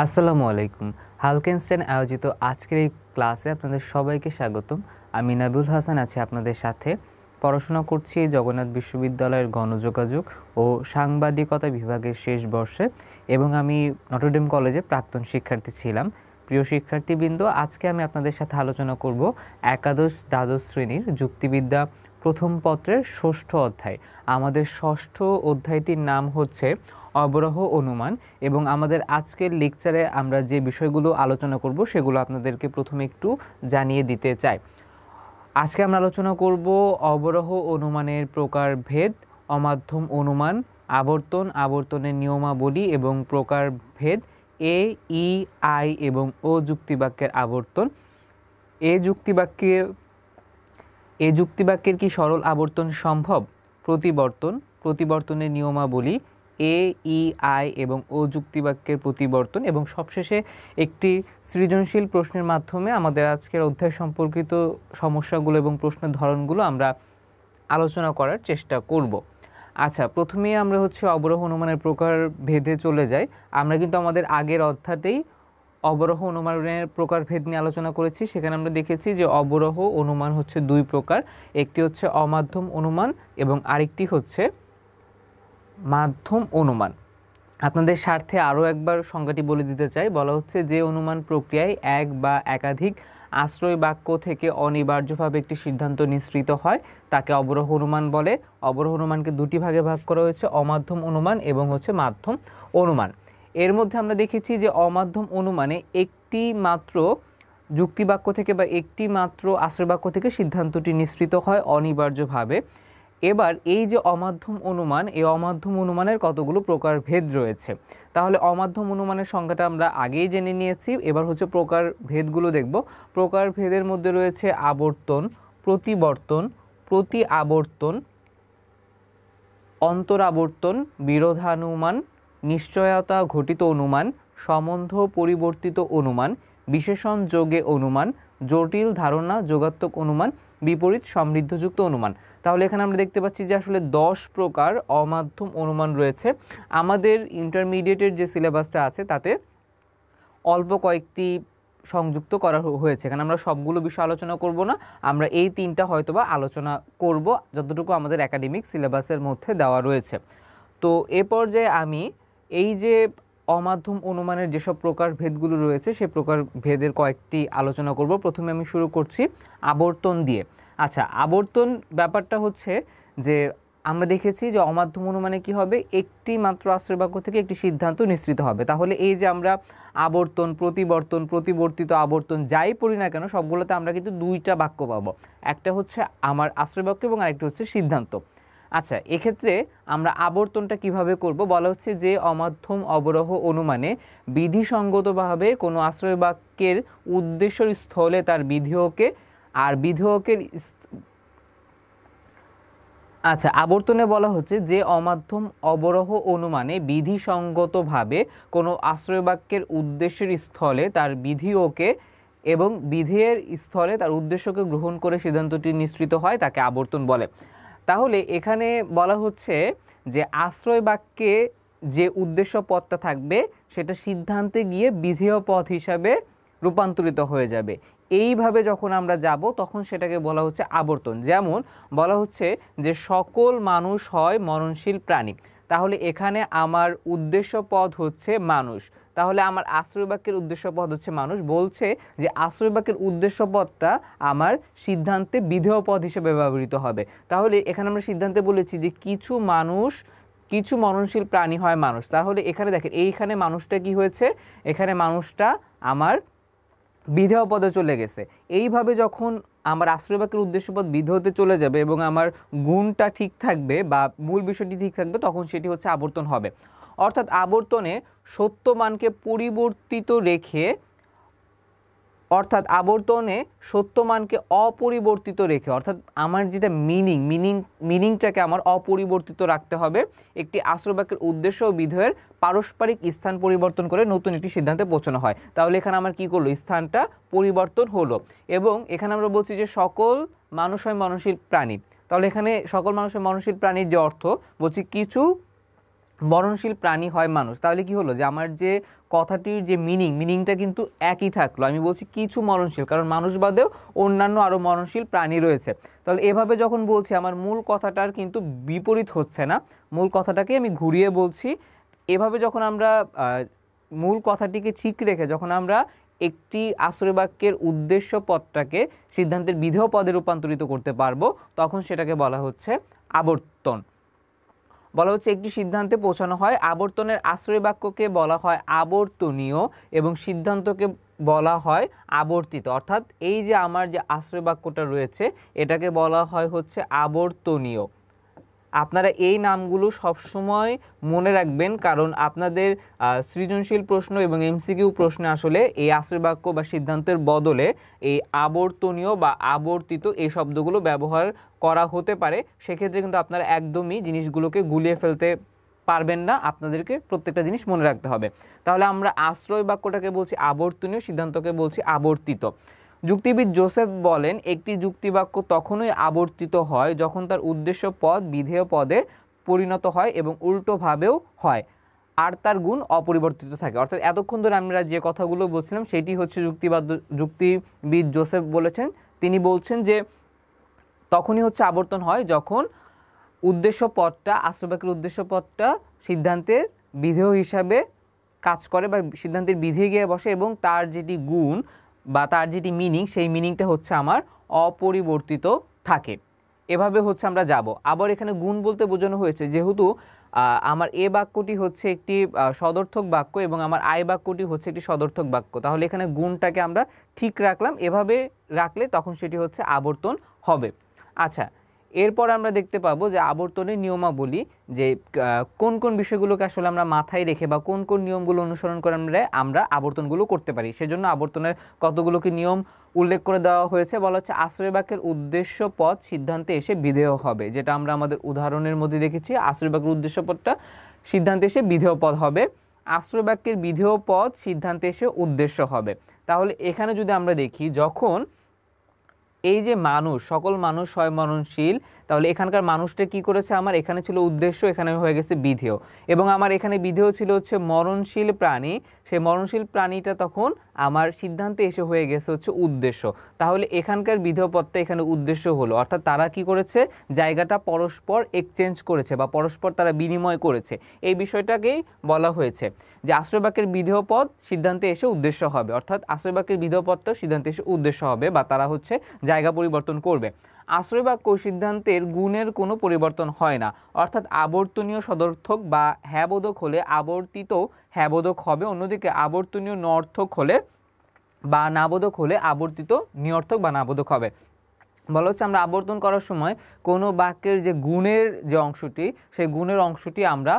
আসসালামু আলাইকুম। হালকেনস্টাইন আয়োজিত আজকের এই ক্লাসে আপনাদের সবাইকে স্বাগতম। আমি নাবিউল হাসান আছি আপনাদের সাথে। পড়াশোনা করছি জগন্নাথ বিশ্ববিদ্যালয়ের গণযোগাযোগ ও সাংবাদিকতা বিভাগের শেষ বর্ষে এবং আমি নটরডেম কলেজে প্রাক্তন শিক্ষার্থী ছিলাম। প্রিয় শিক্ষার্থীবৃন্দ, আজকে আমি আপনাদের সাথে আলোচনা করব একাদশ দ্বাদশ শ্রেণীর যুক্তিবিদ্যা প্রথম পত্রের ষষ্ঠ অধ্যায়। আমাদের ষষ্ঠ অধ্যায়টির নাম হচ্ছে অবরোহ অনুমান এবং আমাদের আজকের লেকচারে আমরা যে বিষয়গুলো আলোচনা করব সেগুলো আপনাদেরকে প্রথমে একটু জানিয়ে দিতে চাই। আজকে আমরা আলোচনা করব অবরোহ অনুমানের প্রকারভেদ, অমাধ্যম অনুমান, আবর্তনের নিয়মাবলী এবং প্রকারভেদ, এ, ই, আই এবং ও যুক্তিবাক্যের আবর্তন। এ যুক্তিবাক্যের কি সরল আবর্তন সম্ভব? প্রতিবর্তনের নিয়মাবলী, এ, ই, আই এবং ও যুক্তিবাক্যের প্রতিবর্তন এবং সবশেষে একটি সৃজনশীল প্রশ্নের মাধ্যমে আমাদের আজকের অধ্যায় সম্পর্কিত সমস্যাগুলো এবং প্রশ্নের ধরনগুলো আমরা আলোচনা করার চেষ্টা করব। আচ্ছা, প্রথমেই আমরা অবরোহ অনুমানের প্রকার ভেদে চলে যাই। আমরা কিন্তু আমাদের আগের অধ্যাতেই অবরোহ অনুমানের প্রকারভেদ নিয়ে আলোচনা করেছি। সেখানে আমরা দেখেছি যে অবরোহ অনুমান হচ্ছে দুই প্রকার, একটি হচ্ছে অমাধ্যম অনুমান এবং আরেকটি হচ্ছে মাধ্যম অনুমান। আপনাদের স্বার্থে আরও একবার সংজ্ঞাটি বলে দিতে চাই। বলা হচ্ছে যে অনুমান প্রক্রিয়ায় এক বা একাধিক আশ্রয় বাক্য থেকে অনিবার্যভাবে একটি সিদ্ধান্ত নিঃসৃত হয় তাকে অবরোহ অনুমান বলে। অবরোহ অনুমানকে দুটি ভাগে ভাগ করা হয়েছে, অমাধ্যম অনুমান এবং মাধ্যম অনুমান। এর মধ্যে আমরা দেখেছি যে অমাধ্যম অনুমানে একটি মাত্র যুক্তিবাক্য থেকে বা একটি মাত্র আশ্রয় বাক্য থেকে সিদ্ধান্তটি নিঃসৃত হয় অনিবার্যভাবে। এবার এই যে অমাধ্যম অনুমান, এই অমাধ্যম অনুমানের কতগুলো প্রকারভেদ রয়েছে। তাহলে অমাধ্যম অনুমানের সংজ্ঞাটা আমরা আগেই জেনে নিয়েছি। এবার প্রকারভেদগুলো দেখব। প্রকারভেদের মধ্যে রয়েছে আবর্তন, প্রতিবর্তন, প্রতি আবর্তন, অন্তরাবর্তন, বিরোধানুমান, নিশ্চয়তা ঘটিত অনুমান, সম্বন্ধ পরিবর্তিত অনুমান, বিশেষণ যোগে অনুমান, জটিল ধারণা যোগাত্মক অনুমান, বিপরীত সমৃদ্ধযুক্ত অনুমান। তাহলে এখানে আমরা দেখতে পাচ্ছি যে আসলে 10 প্রকার অমাধ্যম অনুমান রয়েছে। আমাদের ইন্টারমিডিয়েটের যে সিলেবাসটা আছে তাতে অল্প কয়েকটি সংযুক্ত করা হয়েছে। এখানে আমরা সবগুলো বিষয় আলোচনা করব না, আমরা এই তিনটা হয়তোবা আলোচনা করব যতটুকু আমাদের একাডেমিক সিলেবাসের মধ্যে দেওয়া রয়েছে। তো এ পর্যায়ে আমি এই যে অমাধ্যম অনুমানের যেসব প্রকারভেদগুলো রয়েছে সেই প্রকারভেদের কয়েকটি আলোচনা করব। প্রথমে আমি শুরু করছি আবর্তন দিয়ে। আচ্ছা, আবর্তন ব্যাপারটা হচ্ছে যে আমরা দেখেছি যে অমাধ্যম অনুমানে কি হবে, একটি মাত্র আশ্রয় বাক্য থেকে একটি সিদ্ধান্ত নিঃসৃত হবে। তাহলে এই যে আমরা আবর্তন, প্রতিবর্তন, প্রতিবর্তিত আবর্তন যাই পড়ি না কেন সবগুলোতে আমরা কিন্তু দুইটা বাক্য পাবো, একটা হচ্ছে আমার আশ্রয় বাক্য এবং আরেকটি হচ্ছে সিদ্ধান্ত। আচ্ছা, এক্ষেত্রে আমরা আবর্তনটা কিভাবে করব? বলা হচ্ছে যে অমাধ্যম অবরোহ অনুমানে বিধিসঙ্গতভাবে কোনো আশ্রয় বাক্যের উদ্দেশ্যের স্থলে তার বিধেয়কে আর বিধেয়কের আচ্ছা, আবর্তনে বলা হচ্ছে যে অমাধ্যম অবরোহ অনুমানে বিধিসঙ্গতভাবে কোনো আশ্রয় বাক্যের উদ্দেশ্যের স্থলে তার বিধিওকে এবং বিধেয়ের স্থলে তার উদ্দেশ্যকে গ্রহণ করে সিদ্ধান্তটি নিঃসৃত হয় তাকে আবর্তন বলে। তাহলে এখানে বলা হচ্ছে যে আশ্রয় বাক্যে যে উদ্দেশ্য পদটা থাকবে সেটা সিদ্ধান্তে গিয়ে বিধেয় পদ হিসাবে রূপান্তরিত হয়ে যাবে। এইভাবে যখন আমরা যাব তখন সেটাকে বলা হচ্ছে আবর্তন। যেমন বলা হচ্ছে যে সকল মানুষ হয় মরণশীল প্রাণী, তাহলে এখানে আমার উদ্দেশ্য পদ হচ্ছে মানুষ, তাহলে আমার আশ্রয় বাক্যের উদ্দেশ্য পদ হচ্ছে মানুষ। বলছে যে আশ্রয় বাক্যের উদ্দেশ্য পদটা আমার সিদ্ধান্তে বিধেয় পদ হিসেবে ব্যবহৃত হবে। তাহলে এখানে আমরা সিদ্ধান্তে বলেছি যে কিছু মরণশীল প্রাণী হয় মানুষ। তাহলে এখানে দেখেন এইখানে মানুষটা কি হয়েছে, এখানে মানুষটা আমার বিধেয় পদে চলে গেছে। এইভাবে যখন আমার আশ্রয় বাক্যের উদ্দেশ্যপদ বিধেয়তে চলে যাবে এবং আমার গুণটা ঠিক থাকবে বা মূল বিষয়টি ঠিক থাকবে তখন সেটি হচ্ছে আবর্তন হবে। অর্থাৎ আবর্তনে সত্য মানকে পরিবর্তিত রেখে অপরিবর্তিত রেখে অর্থাৎ আমার যেটা মিনিংটাকে আমার অপরিবর্তিত রাখতে হবে। একটি আশ্রয় বাক্যের উদ্দেশ্য ও বিধেয়ের পারস্পরিক স্থান পরিবর্তন করে নতুন একটি সিদ্ধান্তে পৌঁছানো হয়। তাহলে এখানে আমার কি করলো, স্থানটা পরিবর্তন হলো। এবং এখানে আমরা বলছি যে সকল মানুষ হয় মননশীল প্রাণী। তাহলে এখানে সকল মানুষ হয় মননশীল প্রাণীর যে অর্থ বলছি কিছু মরণশীল প্রাণী হয় মানুষ, তাহলে কি হলো যে আমার যে কথাটির যে মিনিংটা কিন্তু একই থাকলো। আমি বলছি কিছু মরণশীল, কারণ মানুষ বাদেও অন্যান্য আরও মরণশীল প্রাণী রয়েছে। তাহলে এভাবে যখন বলছি আমার মূল কথাটার কিন্তু বিপরীত হচ্ছে না, মূল কথাটাকে আমি ঘুরিয়ে বলছি। এভাবে যখন আমরা মূল কথাটিকে ঠিক রেখে যখন আমরা একটি আশ্রয় বাক্যের উদ্দেশ্য পদটাকে সিদ্ধান্তের বিধেয় পদে রূপান্তরিত করতে পারবো, তখন সেটাকে বলা হচ্ছে আবর্তন। বলা হচ্ছে একটি সিদ্ধান্তে পৌঁছানো হয়। আবর্তনের আশ্রয় বাক্যকে বলা হয় আবর্তনীয় এবং সিদ্ধান্তকে বলা হয় আবর্তিত। অর্থাৎ এই যে আমার যে আশ্রয় বাক্যটা রয়েছে এটাকে বলা হয় হচ্ছে আবর্তনীয়। আপনারা এই নামগুলো সবসময় মনে রাখবেন, কারণ আপনাদের সৃজনশীল প্রশ্ন এবং এমসিকিউ প্রশ্নে আসলে এই আশ্রয় বাক্য বা সিদ্ধান্তের বদলে এই আবর্তনীয় বা আবর্তিত এই শব্দগুলো ব্যবহার করা হতে পারে। সেক্ষেত্রে কিন্তু আপনারা একদমই জিনিসগুলোকে গুলিয়ে ফেলতে পারবেন না, আপনাদেরকে প্রত্যেকটা জিনিস মনে রাখতে হবে। তাহলে আমরা আশ্রয় বাক্যটাকে বলছি আবর্তনীয়, সিদ্ধান্তকে বলছি আবর্তিত। যুক্তিবিদ জোসেফ বলেন একটি যুক্তিবাক্য তখনই আবর্তিত হয় যখন তার উদ্দেশ্য পদ বিধেয় পদে পরিণত হয় এবং উল্টোভাবেও হয়, আর তার গুণ অপরিবর্তিত থাকে। অর্থাৎ এতক্ষণ ধরে আমরা যে কথাগুলো বলছিলাম সেটি হচ্ছে যুক্তিবিদ জোসেফ বলেছেন। তিনি বলছেন যে তখনই হচ্ছে আবর্তন হয় যখন উদ্দেশ্য পদটা, আশ্রয়বাক্যের উদ্দেশ্য পদটা সিদ্ধান্তের বিধেয় হিসাবে কাজ করে বা সিদ্ধান্তের বিধেয় গিয়ে বসে এবং তার যেটি গুণ বা তার যেটি মিনিং সেই মিনিংটা হচ্ছে আমার অপরিবর্তিত থাকে। এভাবে হচ্ছে আমরা যাব। আবার এখানে গুণ বলতে বোঝানো হয়েছে যেহেতু আমার এ বাক্যটি হচ্ছে একটি সদর্থক বাক্য এবং আমার আই বাক্যটি হচ্ছে একটি সদর্থক বাক্য, তাহলে এখানে গুণটাকে আমরা ঠিক রাখলাম। এভাবে রাখলে তখন সেটি হচ্ছে আবর্তন হবে। আচ্ছা, এরপর আমরা দেখতে পাবো যে আবর্তনের নিয়মাবলী, যে কোন কোন বিষয়গুলোকে আসলে আমরা মাথায় রেখে বা কোন কোন নিয়মগুলো অনুসরণ করে আমরা আবর্তনগুলো করতে পারি। সেজন্য আবর্তনের কতগুলোকে নিয়ম উল্লেখ করে দেওয়া হয়েছে। বলা হচ্ছে আশ্রয় বাক্যের উদ্দেশ্য পদ সিদ্ধান্তে এসে বিধেয় হবে, যেটা আমরা আমাদের উদাহরণের মধ্যে দেখেছি। আশ্রয় বাক্যের উদ্দেশ্য পদটা সিদ্ধান্তে এসে বিধেয় পদ হবে, আশ্রয় বাক্যের বিধেয় পদ সিদ্ধান্তে এসে উদ্দেশ্য হবে। তাহলে এখানে যদি আমরা দেখি যখন এই যে মানুষ, সকল মানুষ হয় মরণশীল, তাহলে এখানকার মানুষটা কি করেছে, আমার এখানে ছিল উদ্দেশ্য, এখানে হয়ে গেছে বিধেয়, এবং আমার এখানে বিধেয় ছিল হচ্ছে মরণশীল প্রাণী, সেই মরণশীল প্রাণীটা তখন আমার সিদ্ধান্তে এসে হয়ে গেছে হচ্ছে উদ্দেশ্য। তাহলে এখানকার বিধেয় পদটা এখানে উদ্দেশ্য হলো, অর্থাৎ তারা কি করেছে, জায়গাটা পরস্পর এক্সচেঞ্জ করেছে বা পরস্পর তারা বিনিময় করেছে। এই বিষয়টাকেই বলা হয়েছে যে আশ্রয়বাক্যের বিধেয় পদ সিদ্ধান্তে এসে উদ্দেশ্য হবে, অর্থাৎ আশ্রয়বাক্যের বিধেয় পদটা সিদ্ধান্তে এসে উদ্দেশ্য হবে বা তারা হচ্ছে জায়গা পরিবর্তন করবে। আশ্রয় বাক্য সিদ্ধান্তের গুণের কোনো পরিবর্তন হয় না, অর্থাৎ আবর্তনীয় সদর্থক বা হ্যাবোধক হলে আবর্তিত হ্যাবোধক হবে, অন্যদিকে আবর্তনীয় নর্থক হলে বা নাবোধক হলে আবর্তিত নিয়র্থক বা নাবোধক হবে। বলা হচ্ছে আমরা আবর্তন করার সময় কোনো বাক্যের যে গুণের যে অংশটি, সেই গুণের অংশটি আমরা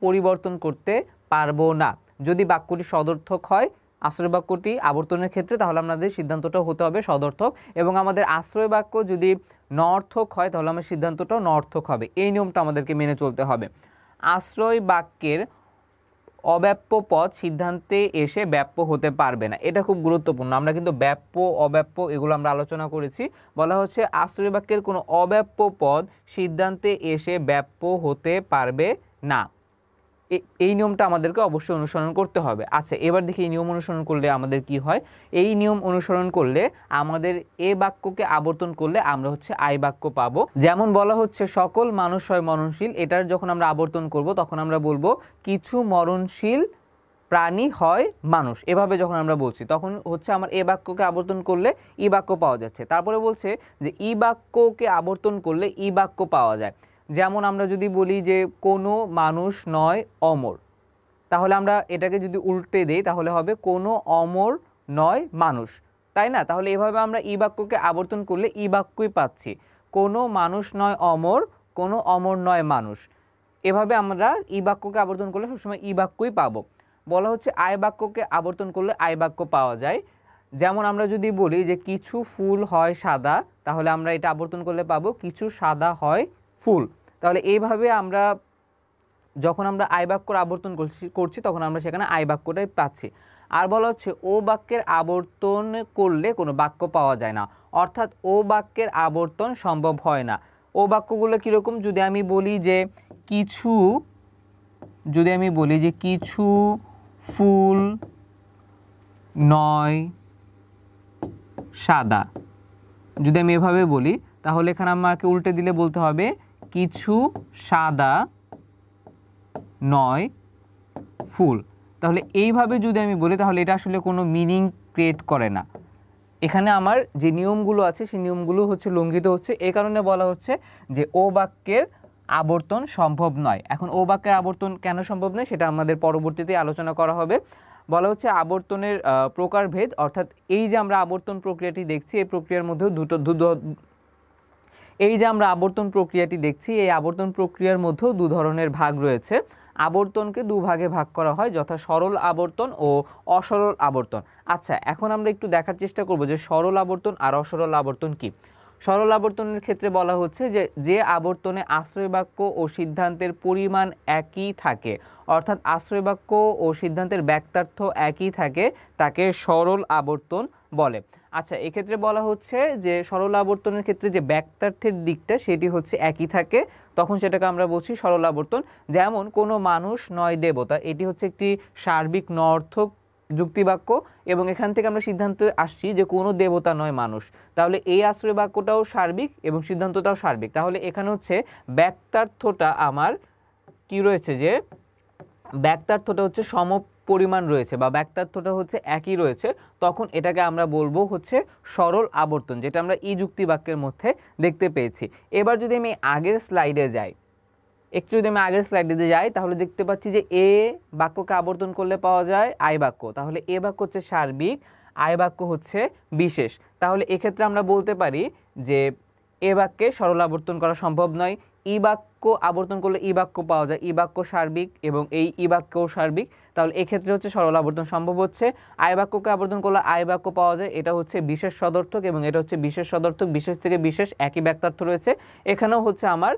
পরিবর্তন করতে পারবো না। যদি বাক্যটি সদর্থক হয় আশ্রয় বাক্যটি আবর্তনের ক্ষেত্রে, তাহলে আমাদের সিদ্ধান্তটাও হতে হবে সদর্থক, এবং আমাদের আশ্রয় বাক্য যদি নর্থক হয় তাহলে আমার সিদ্ধান্তটাও নর্থক হবে। এই নিয়মটা আমাদেরকে মেনে চলতে হবে। আশ্রয় বাক্যের অব্যাপ্য পদ সিদ্ধান্তে এসে ব্যাপ্য হতে পারবে না, এটা খুব গুরুত্বপূর্ণ। আমরা কিন্তু ব্যাপ্য অব্যাপ্য এগুলো আমরা আলোচনা করেছি। বলা হচ্ছে আশ্রয় বাক্যের কোনো অব্যাপ্য পদ সিদ্ধান্তে এসে ব্যাপ্য হতে পারবে না। এই নিয়মটা আমাদেরকে অবশ্যই অনুসরণ করতে হবে। আচ্ছা, এবার দেখি এই নিয়ম অনুসরণ করলে আমাদের কি হয়। এই নিয়ম অনুসরণ করলে আমাদের এ বাক্যকে আবর্তন করলে আমরা হচ্ছে আই বাক্য পাবো। যেমন বলা হচ্ছে সকল মানুষ হয় মরণশীল, এটার যখন আমরা আবর্তন করব তখন আমরা বলবো কিছু মরণশীল প্রাণী হয় মানুষ। এভাবে যখন আমরা বলছি তখন হচ্ছে আমার এ বাক্যকে আবর্তন করলে ই বাক্য পাওয়া যাচ্ছে। তারপরে বলছে যে ই বাক্যকে আবর্তন করলে ই বাক্য পাওয়া যায়। যেমন আমরা যদি বলি যে কোনো মানুষ নয় অমর, তাহলে আমরা এটাকে যদি উল্টে দেই তাহলে হবে কোনো অমর নয় মানুষ, তাই না? তাহলে এভাবে আমরা ই বাক্যকে আবর্তন করলে ই বাক্যই পাচ্ছি, কোনো মানুষ নয় অমর, কোনো অমর নয় মানুষ। এভাবে আমরা ই বাক্যকে আবর্তন করলে সবসময় ই বাক্যই পাবো। বলা হচ্ছে আই বাক্যকে আবর্তন করলে আই বাক্য পাওয়া যায়। যেমন আমরা যদি বলি যে কিছু ফুল হয় সাদা, তাহলে আমরা এটা আবর্তন করলে পাবো কিছু সাদা হয় ফুল। তাহলে এইভাবে আমরা যখন আমরা আই বাক্যর আবর্তন করছি তখন আমরা সেখানে আই বাক্যটাই পাচ্ছি। আর বলা হচ্ছে ও বাক্যের আবর্তন করলে কোনো বাক্য পাওয়া যায় না, অর্থাৎ ও বাক্যের আবর্তন সম্ভব হয় না। ও বাক্যগুলো কীরকম, যদি আমি বলি যে কিছু যদি আমি বলি যে কিছু ফুল নয় সাদা, যদি আমি এভাবে বলি তাহলে এখানে আমাকে উল্টে দিলে বলতে হবে কিছু সাদা নয় ফুল। তাহলে এইভাবে যদি আমি বলি তাহলে এটা আসলে কোনো মিনিং ক্রিয়েট করে না। এখানে আমার যে নিয়মগুলো আছে সেই নিয়মগুলো হচ্ছে লঙ্ঘিত হচ্ছে। এই কারণে বলা হচ্ছে যে ও বাক্যের আবর্তন সম্ভব নয়। এখন ও বাক্যের আবর্তন কেন সম্ভব নয় সেটা আমাদের পরবর্তীতে আলোচনা করা হবে। বলা হচ্ছে আবর্তনের প্রকারভেদ, অর্থাৎ এই যে আমরা আবর্তন প্রক্রিয়াটি দেখছি এই প্রক্রিয়ার মধ্যেও এই আবর্তন প্রক্রিয়ার মধ্যেও দু ধরনের ভাগ রয়েছে। আবর্তনকে দুভাগে ভাগ করা হয়, যথা সরল আবর্তন ও অসরল আবর্তন। আচ্ছা, এখন আমরা একটু দেখার চেষ্টা করব যে সরল আবর্তন আর অসরল আবর্তন কি। সরল আবর্তনের ক্ষেত্রে বলা হচ্ছে যে আবর্তনে আশ্রয় বাক্য ও সিদ্ধান্তের পরিমাণ একই থাকে, অর্থাৎ আশ্রয় বাক্য ও সিদ্ধান্তের ব্যক্তার্থ একই থাকে, তাকে সরল আবর্তন বলে। আচ্ছা, এক্ষেত্রে বলা হচ্ছে যে সরল আবর্তনের ক্ষেত্রে যে ব্যক্তার্থের দিকটা সেটি হচ্ছে একই থাকে, তখন সেটাকে আমরা বলছি সরল আবর্তন। যেমন কোনো মানুষ নয় দেবতা, এটি হচ্ছে একটি সার্বিক নঅর্থক যুক্তিবাক্য এবং এখান থেকে আমরা সিদ্ধান্তে আসছি যে কোনো দেবতা নয় মানুষ। তাহলে এই আশ্রয় বাক্যটাও সার্বিক এবং সিদ্ধান্তটাও সার্বিক। তাহলে এখানে হচ্ছে ব্যক্তার্থটা আমার কি রয়েছে, যে ব্যক্তার্থটা হচ্ছে সম পরিমাণ রয়েছে বা ব্যক্তার্থটা হচ্ছে একই রয়েছে, তখন এটাকে আমরা বলবো হচ্ছে সরল আবর্তন, যেটা আমরা ই যুক্তি বাক্যের মধ্যে দেখতে পেয়েছি। এবার যদি আমি আগের স্লাইডে যাই, তাহলে দেখতে পাচ্ছি যে এ বাক্যকে আবর্তন করলে পাওয়া যায় আই বাক্য। তাহলে এ বাক্য হচ্ছে সার্বিক, আই বাক্য হচ্ছে বিশেষ। তাহলে এক্ষেত্রে আমরা বলতে পারি যে এ বাক্যে সরল আবর্তন করা সম্ভব নয়। ই বাক্য আবর্তন করলে ই বাক্য পাওয়া যায়, ই বাক্য সার্বিক এবং এই ই বাক্যও সার্বিক। তাহলে এক্ষেত্রে হচ্ছে সরল আবর্তন সম্ভব হচ্ছে। আই বাক্যকে আবর্তন করলে আই বাক্য পাওয়া যায়, এটা হচ্ছে বিশেষ সদর্থক এবং এটা হচ্ছে বিশেষ সদর্থক, বিশেষ থেকে বিশেষ একই ব্যক্তার্থ রয়েছে, এখানেও হচ্ছে আমার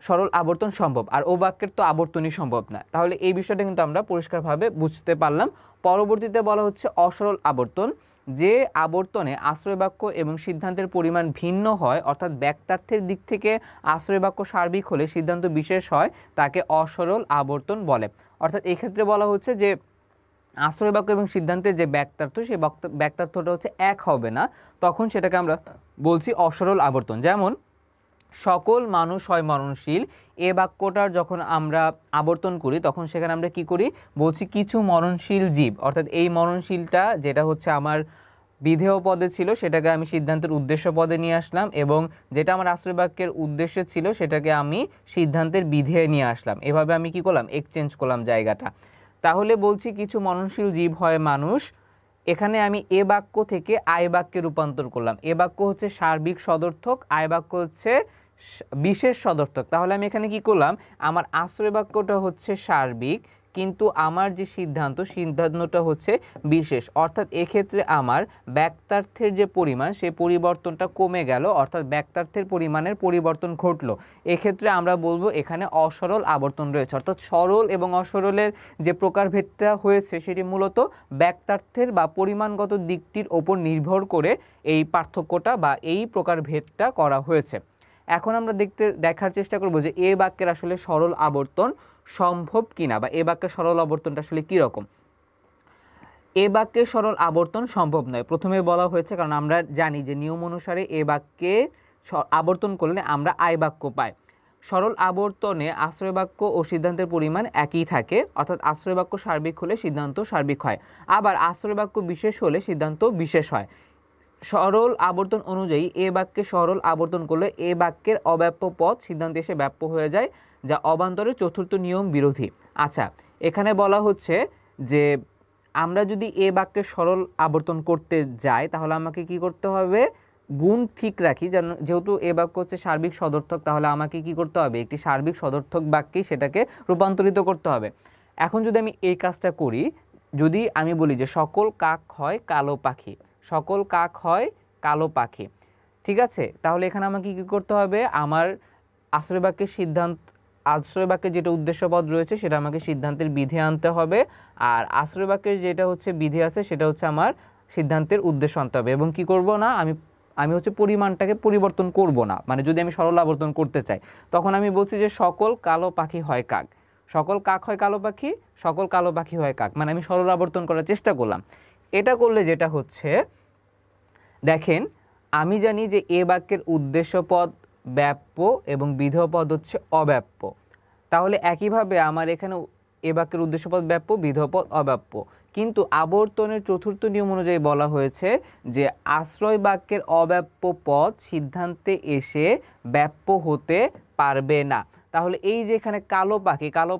সরল আবর্তন সম্ভব। আর ও বাক্যের তো আবর্তনই সম্ভব না। তাহলে এই বিষয়টা কিন্তু আমরা পরিষ্কারভাবে বুঝতে পারলাম। পরবর্তীতে বলা হচ্ছে অসরল আবর্তন, যে আবর্তনে আশ্রয় বাক্য এবং সিদ্ধান্তের পরিমাণ ভিন্ন হয়, অর্থাৎ ব্যক্তার্থের দিক থেকে আশ্রয় বাক্য সার্বিক হলে সিদ্ধান্ত বিশেষ হয়, তাকে অসরল আবর্তন বলে। অর্থাৎ এই ক্ষেত্রে বলা হচ্ছে যে আশ্রয় বাক্য এবং সিদ্ধান্তের যে ব্যক্তার্থ সেই ব্যক্তার্থটা হচ্ছে এক হবে না, তখন সেটাকে আমরা বলছি অসরল আবর্তন। যেমন সকল মানুষ হয় মরণশীল, এ বাক্যটার যখন আমরা আবর্তন করি তখন সেখানে আমরা কি করি, বলছি কিছু মরণশীল জীব, অর্থাৎ এই মরণশীলটা যেটা হচ্ছে আমার বিধেয় পদে ছিল সেটাকে আমি সিদ্ধান্তের উদ্দেশ্য পদে নিয়ে আসলাম, এবং যেটা আমার আশ্রয় বাক্যের উদ্দেশ্যে ছিল সেটাকে আমি সিদ্ধান্তের বিধেয়ে নিয়ে আসলাম। এভাবে আমি কি করলাম, এক্সচেঞ্জ করলাম জায়গাটা। তাহলে বলছি কিছু মরণশীল জীব হয় মানুষ, এখানে আমি এ বাক্য থেকে আই বাক্যে রূপান্তর করলাম। এ বাক্য হচ্ছে সার্বিক সদর্থক, আই বাক্য হচ্ছে বিশেষ সদর্থক। তাহলে আমি এখানে কি করলাম, আমার আশ্রয় বাক্যটা হচ্ছে সার্বিক কিন্তু আমার যে সিদ্ধান্তটা হচ্ছে বিশেষ, অর্থাৎ এক্ষেত্রে আমার ব্যক্তার্থের যে পরিমাণ সেই পরিবর্তনটা কমে গেল, অর্থাৎ ব্যক্তার্থের পরিমাণের পরিবর্তন ঘটলো। এক্ষেত্রে আমরা বলবো এখানে অসরল আবর্তন রয়েছে, অর্থাৎ সরল এবং অসরলের যে প্রকারভেদটা হয়েছে সেটি মূলত ব্যক্তার্থের বা পরিমাণগত দিকটির ওপর নির্ভর করে এই পার্থক্যটা বা এই প্রকারভেদটা করা হয়েছে। এখন আমরা দেখার চেষ্টা করব যে এ বাক্যের আসলে সরল আবর্তন সম্ভব কিনা, বা এ বাক্যের সরল আবর্তনটা আসলে কীরকম। এ বাক্যের সরল আবর্তন সম্ভব নয়, প্রথমে বলা হয়েছে কারণ আমরা জানি যে নিয়ম অনুসারে এ বাক্যে আবর্তন করলে আমরা আই বাক্য পাই। সরল আবর্তনে আশ্রয় বাক্য ও সিদ্ধান্তের পরিমাণ একই থাকে, অর্থাৎ আশ্রয় বাক্য সার্বিক হলে সিদ্ধান্ত সার্বিক হয়, আবার আশ্রয় বাক্য বিশেষ হলে সিদ্ধান্ত বিশেষ হয়। সরল আবর্তন অনুযায়ী এ বাক্যে সরল আবর্তন করলে এ বাক্যের অব্যাপ্য পদ সিদ্ধান্তে এসে ব্যাপ্য হয়ে যায়, যা অবান্তরের চতুর্থ নিয়ম বিরোধী। আচ্ছা, এখানে বলা হচ্ছে যে আমরা যদি এ বাক্যে সরল আবর্তন করতে যাই তাহলে আমাকে কি করতে হবে, গুণ ঠিক রাখি, যেহেতু এ বাক্য হচ্ছে সার্বিক সদর্থক, তাহলে আমাকে কি করতে হবে, একটি সার্বিক সদর্থক বাক্যে সেটাকে রূপান্তরিত করতে হবে। এখন যদি আমি এই কাজটা করি, যদি আমি বলি যে সকল কাক হয় কালো পাখি, সকল কাক হয় কালো পাখি, ঠিক আছে, তাহলে এখানে আমাকে কী করতে হবে, আমার আশ্রয় বাক্যের যেটা উদ্দেশ্যপদ রয়েছে সেটা আমাকে সিদ্ধান্তের বিধে আনতে হবে, আর আশ্রয় বাক্যের যেটা হচ্ছে বিধে আছে সেটা হচ্ছে আমার সিদ্ধান্তের উদ্দেশ্য আনতে হবে। এবং কি করব না, আমি হচ্ছে পরিমাণটাকে পরিবর্তন করব না, মানে যদি আমি সরল আবর্তন করতে চাই তখন আমি বলছি যে সকল কালো পাখি হয় কাক, সকল কাক হয় কালো পাখি, সকল কালো পাখি হয় কাক, মানে আমি সরল আবর্তন করার চেষ্টা করলাম। এটা করলে যেটা হচ্ছে, দেখেন আমি জানি যে এ বাক্যের উদ্দেশ্য পদ ব্যাপ্য এবং বিধেয় পদ হচ্ছে অব্যাপ্য। তাহলে একইভাবে আমার এখানে এ বাক্যের উদ্দেশ্য পদ ব্যাপ্য, বিধেয় পদ অব্যাপ্য। কিন্তু আবর্তনের চতুর্থ নিয়ম অনুযায়ী বলা হয়েছে যে আশ্রয় বাক্যের অব্যাপ্য পদ সিদ্ধান্তে এসে ব্যাপ্য হতে পারবে না। তাহলে এই যে এখানে কালো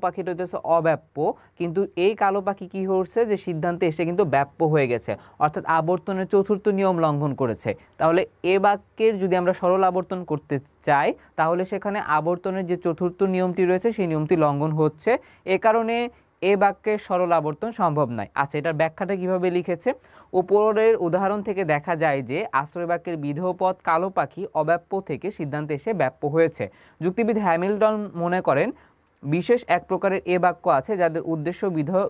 পাখিটা হচ্ছে অব্যাপ্য, কিন্তু এই কালো পাখি কি হচ্ছে যে সিদ্ধান্তে এসে কিন্তু ব্যাপ্য হয়ে গেছে, অর্থাৎ আবর্তনের চতুর্থ নিয়ম লঙ্ঘন করেছে। তাহলে এ বাক্যের যদি আমরা সরল আবর্তন করতে চাই তাহলে সেখানে আবর্তনের যে চতুর্থ নিয়মটি রয়েছে সেই নিয়মটি লঙ্ঘন হচ্ছে, এ কারণে এ বাক্যের সরল আবর্তন সম্ভব নয়। আচ্ছা, এটার ব্যাখ্যাটা কিভাবে লিখেছে? উপরের উদাহরণ থেকে দেখা যায় যে আশ্রয় বাক্যের বিধেয় পদ কালো পাখি অব্যাপ্য থেকে সিদ্ধান্তে এসে ব্যাপ্য হয়েছে। যুক্তিবিদ হ্যামিল্টন মনে করেন বিশেষ এক প্রকারের এ বাক্য আছে যাদের উদ্দেশ্য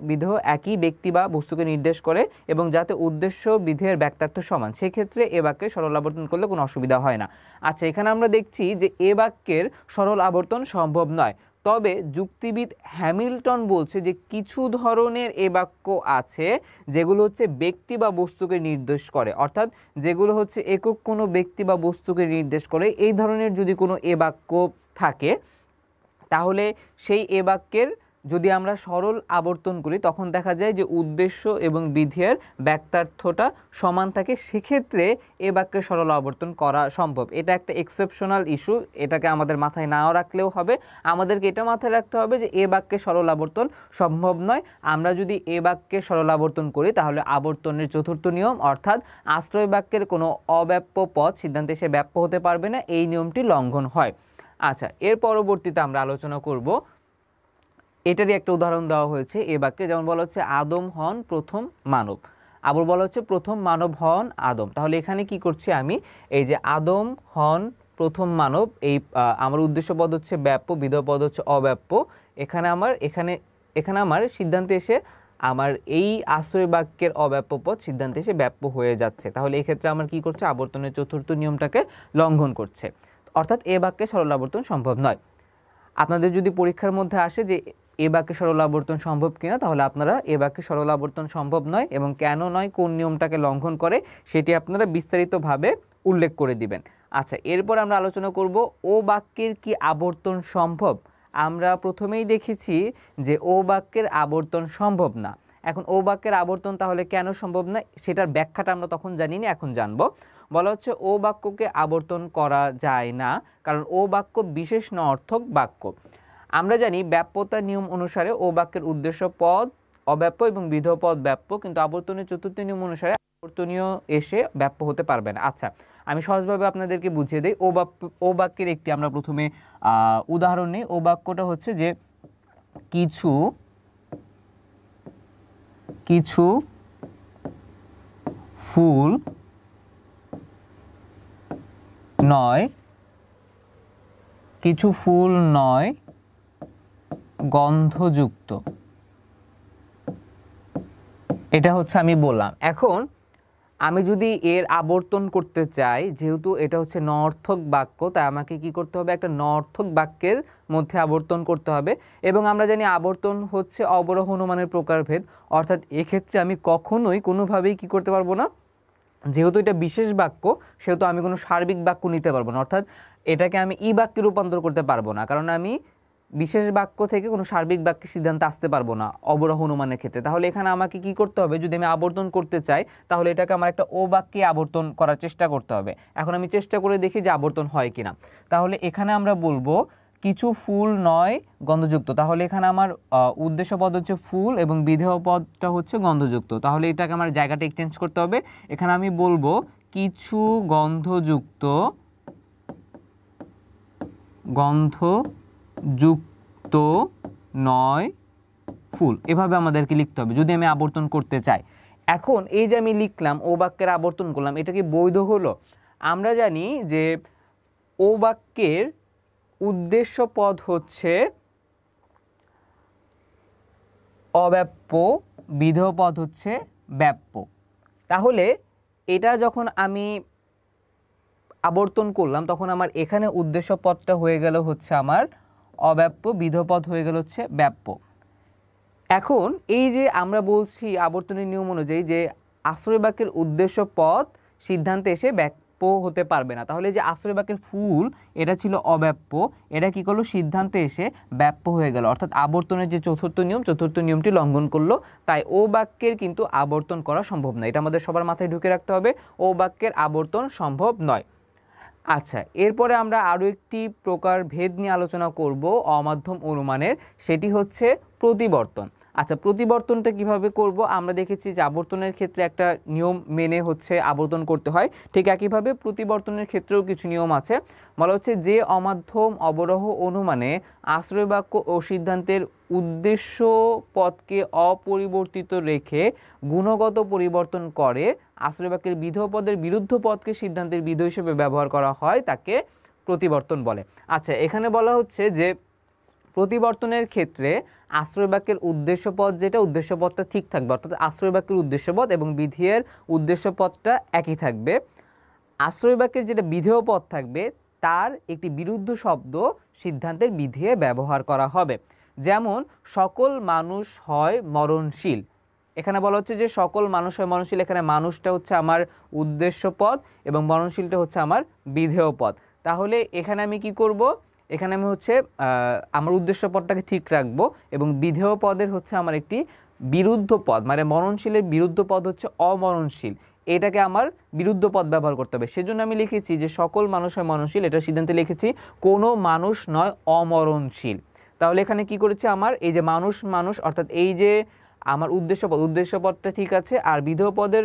বিধেয় একই ব্যক্তি বা বস্তুকে নির্দেশ করে এবং যাতে উদ্দেশ্য বিধেয়ের ব্যাক্তার্থ সমান, সেক্ষেত্রে এ বাক্যে সরল আবর্তন করলে কোনো অসুবিধা হয় না। আচ্ছা, এখানে আমরা দেখছি যে এ বাক্যের সরল আবর্তন সম্ভব নয়, তবে যুক্তিবিদ হ্যামিল্টন বলছে যে কিছু ধরনের এ বাক্য আছে যেগুলো হচ্ছে ব্যক্তি বা বস্তুকে নির্দেশ করে, অর্থাৎ যেগুলো হচ্ছে একক কোনো ব্যক্তি বা বস্তুকে নির্দেশ করে। এই ধরনের যদি কোনো এ বাক্য থাকে তাহলে সেই এ বাক্যের যদি আমরা সরল আবর্তন করি তখন দেখা যায় যে উদ্দেশ্য এবং বিধেয়ের ব্যাক্তার্থটা সমান থাকে, সেক্ষেত্রে এ বাক্যের সরল আবর্তন করা সম্ভব। এটা একটা এক্সেপশনাল ইস্যু, এটাকে আমাদের মাথায় নাও রাখলেও হবে। আমাদেরকে এটা মাথায় রাখতে হবে যে এ বাক্যের সরল আবর্তন সম্ভব নয়। আমরা যদি এ বাক্যের সরল আবর্তন করি তাহলে আবর্তনের চতুর্থ নিয়ম অর্থাৎ আশ্রয় বাক্যের কোনো অব্যাপ্য পদ সিদ্ধান্তে সে ব্যাপ্য হতে পারবে না, এই নিয়মটি লঙ্ঘন হয়। আচ্ছা, এর পরবর্তীতে আমরা আলোচনা করব, এটারই একটা উদাহরণ দেওয়া হয়েছে এ বাক্যে, যেমন বলা হচ্ছে আদম হন প্রথম মানব, আবার বলা হচ্ছে প্রথম মানব হন আদম। তাহলে এখানে কি করছি আমি, এই যে আদম হন প্রথম মানব, এই আমার উদ্দেশ্য পদ হচ্ছে ব্যাপ্য, বিধেয় পদ হচ্ছে অব্যাপ্য। এখানে আমার সিদ্ধান্তে এসে আমার এই আশ্রয় বাক্যের অব্যাপ্য পদ সিদ্ধান্তে এসে ব্যাপ্য হয়ে যাচ্ছে। তাহলে এই ক্ষেত্রে আমার কি করছে, আবর্তনের চতুর্থ নিয়মটাকে লঙ্ঘন করছে, অর্থাৎ এ বাক্যে সরল আবর্তন সম্ভব নয়। আপনাদের যদি পরীক্ষার মধ্যে আসে যে এ বাক্যে সরল আবর্তন সম্ভব কিনা, তাহলে আপনারা এ বাক্যে সরল আবর্তন সম্ভব নয় এবং কেন নয়, কোন নিয়মটাকে লঙ্ঘন করে সেটি আপনারা বিস্তারিতভাবে উল্লেখ করে দিবেন। আচ্ছা, এরপর আমরা আলোচনা করব ও বাক্যের কি আবর্তন সম্ভব। আমরা প্রথমেই দেখেছি যে ও বাক্যের আবর্তন সম্ভব না। এখন ও বাক্যের আবর্তন তাহলে কেন সম্ভব না সেটার ব্যাখ্যাটা আমরা তখন জানি না, এখন জানবো। বলা হচ্ছে ও বাক্যকে আবর্তন করা যায় না কারণ ও বাক্য বিশেষ নঅর্থক বাক্য। আমরা জানি ব্যাপ্যতার নিয়ম অনুসারে ও বাক্যের উদ্দেশ্য পদ অব্যাপ্য এবং বিধেয় পদ ব্যাপ্য, কিন্তু আবর্তনের চতুর্থ নিয়ম অনুসারে আবর্তনীয় এসে ব্যাপ্য হতে পারবে না। আচ্ছা, আমি সহজভাবে আপনাদেরকে বুঝিয়ে দিই। ও বাক্যের একটি আমরা প্রথমে উদাহরণ নিই। ও বাক্যটা হচ্ছে যে কিছু কিছু ফুল নয়, কিছু ফুল নয় গন্ধযুক্ত, এটা হচ্ছে আমি বললাম। এখন আমি যদি এর আবর্তন করতে চাই, যেহেতু এটা হচ্ছে নঅর্থক বাক্য, তাই আমাকে কি করতে হবে, একটা নঅর্থক বাক্যের মধ্যে আবর্তন করতে হবে। এবং আমরা জানি আবর্তন হচ্ছে অবরোহ অনুমানের প্রকারভেদ, অর্থাৎ এক্ষেত্রে আমি কখনোই কোনোভাবেই কি করতে পারবো না, যেহেতু এটা বিশেষ বাক্য সেহেতু আমি কোনো সার্বিক বাক্য নিতে পারবো না, অর্থাৎ এটাকে আমি ই বাক্যে রূপান্তর করতে পারবো না, কারণ আমি বিশেষ বাক্য থেকে কোনো সার্বিক বাক্যের সিদ্ধান্তে আসতে পারবো না অবরোহ অনুমানের ক্ষেত্রে। তাহলে এখানে আমাকে কি করতে হবে, যদি আমি আবর্তন করতে চাই তাহলে এটাকে আমার একটা ও বাক্যে আবর্তন করার চেষ্টা করতে হবে। এখন আমি চেষ্টা করে দেখি যে আবর্তন হয় কিনা। তাহলে এখানে আমরা বলবো কিছু ফুল নয় গন্ধযুক্ত, তাহলে এখানে আমার উদ্দেশ্য পদ হচ্ছে ফুল এবং বিধেয় পদটা হচ্ছে গন্ধযুক্ত। তাহলে এটাকে আমার জায়গাটা এক্সচেঞ্জ করতে হবে। এখানে আমি বলবো কিছু গন্ধযুক্ত নয় ফুল, এভাবে আমাদেরকে লিখতে হবে যদি আমি আবর্তন করতে চাই। এখন এই যে আমি লিখলাম ও বাক্যের আবর্তন করলাম, এটা কি বৈধ হলো? আমরা জানি যে ও বাক্যের উদ্দেশ্য পদ হচ্ছে অব্যাপ্য, বিধেয় পদ হচ্ছে ব্যাপ্য। তাহলে এটা যখন আমি আবর্তন করলাম তখন আমার এখানে উদ্দেশ্য পদটা হয়ে গেল হচ্ছে আমার অব্যাপ্য, বিধেয় পদ হয়ে গেল হচ্ছে ব্যাপ্য। এখন এই যে আমরা বলছি আবর্তনের নিয়ম অনুযায়ী যে আশ্রয় বাক্যের উদ্দেশ্য পদ সিদ্ধান্তে এসে ব্যাপ্য হতে পারবে না, তাহলে যে আশ্রয় বাক্যের ফুল এটা ছিল অব্যাপ্য, এটা কি করলো সিদ্ধান্তে এসে ব্যাপ্য হয়ে গেল, অর্থাৎ আবর্তনের যে চতুর্থ নিয়মটি লঙ্ঘন করলো। তাই ও বাক্যের কিন্তু আবর্তন করা সম্ভব নয়, এটা আমাদের সবার মাথায় ঢুকে রাখতে হবে, ও বাক্যের আবর্তন সম্ভব নয়। আচ্ছা, এরপরে আমরা আরও একটি প্রকার ভেদ নিয়ে আলোচনা করব অমাধ্যম অনুমানের, সেটি হচ্ছে প্রতিবর্তন। আচ্ছা, প্রতিবর্তনটা কিভাবে করব? আমরা দেখেছি যে আবর্তনের ক্ষেত্রে একটা নিয়ম মেনে হচ্ছে আবর্তন করতে হয়, ঠিক একইভাবে প্রতিবর্তনের ক্ষেত্রেও কিছু নিয়ম আছে। বলা হচ্ছে যে অমাধ্যম অবরোহ অনুমানে আশ্রয় বাক্য ও সিদ্ধান্তের উদ্দেশ্য পদকে অপরিবর্তিত রেখে গুণগত পরিবর্তন করে আশ্রয় বাক্যের বিধেয় পদের বিরুদ্ধ পদকে সিদ্ধান্তের বিধেয় হিসেবে ব্যবহার করা হয়, তাকে প্রতিবর্তন বলে। আচ্ছা, এখানে বলা হচ্ছে যে প্রতিবর্তনের ক্ষেত্রে আশ্রয় বাক্যের উদ্দেশ্য পদ যেটা, উদ্দেশ্য পদটা ঠিক থাকবে, অর্থাৎ আশ্রয় বাক্যের উদ্দেশ্য পদ এবং বিধেয়ের উদ্দেশ্য পদটা একই থাকবে। আশ্রয় বাক্যের যেটা বিধেয় পদ থাকবে তার একটি বিরুদ্ধ শব্দ সিদ্ধান্তের বিধেয়ে ব্যবহার করা হবে। যেমন সকল মানুষ হয় মরণশীল, এখানে বলা হচ্ছে যে সকল মানুষ হয় মরণশীল, এখানে মানুষটা হচ্ছে আমার উদ্দেশ্য পদ এবং মরণশীলটা হচ্ছে আমার বিধেয় পদ। তাহলে এখানে আমি কি করব? এখানে আমি হচ্ছে আমার উদ্দেশ্য পদটাকে ঠিক রাখবো এবং বিধেয় পদের হচ্ছে আমার একটি বিরুদ্ধ পদ, মানে মরণশীলের বিরুদ্ধ পদ হচ্ছে অমরণশীল, এটাকে আমার বিরুদ্ধ পদ ব্যবহার করতে হবে। সেজন্য আমি লিখেছি যে সকল মানুষ হয় মরণশীল, এটা সিদ্ধান্তে লিখেছি কোনো মানুষ নয় অমরণশীল। তাহলে এখানে কি করেছে, আমার এই যে মানুষ মানুষ অর্থাৎ এই যে আমার উদ্দেশ্য পদটা ঠিক আছে, আর বিধেয় পদের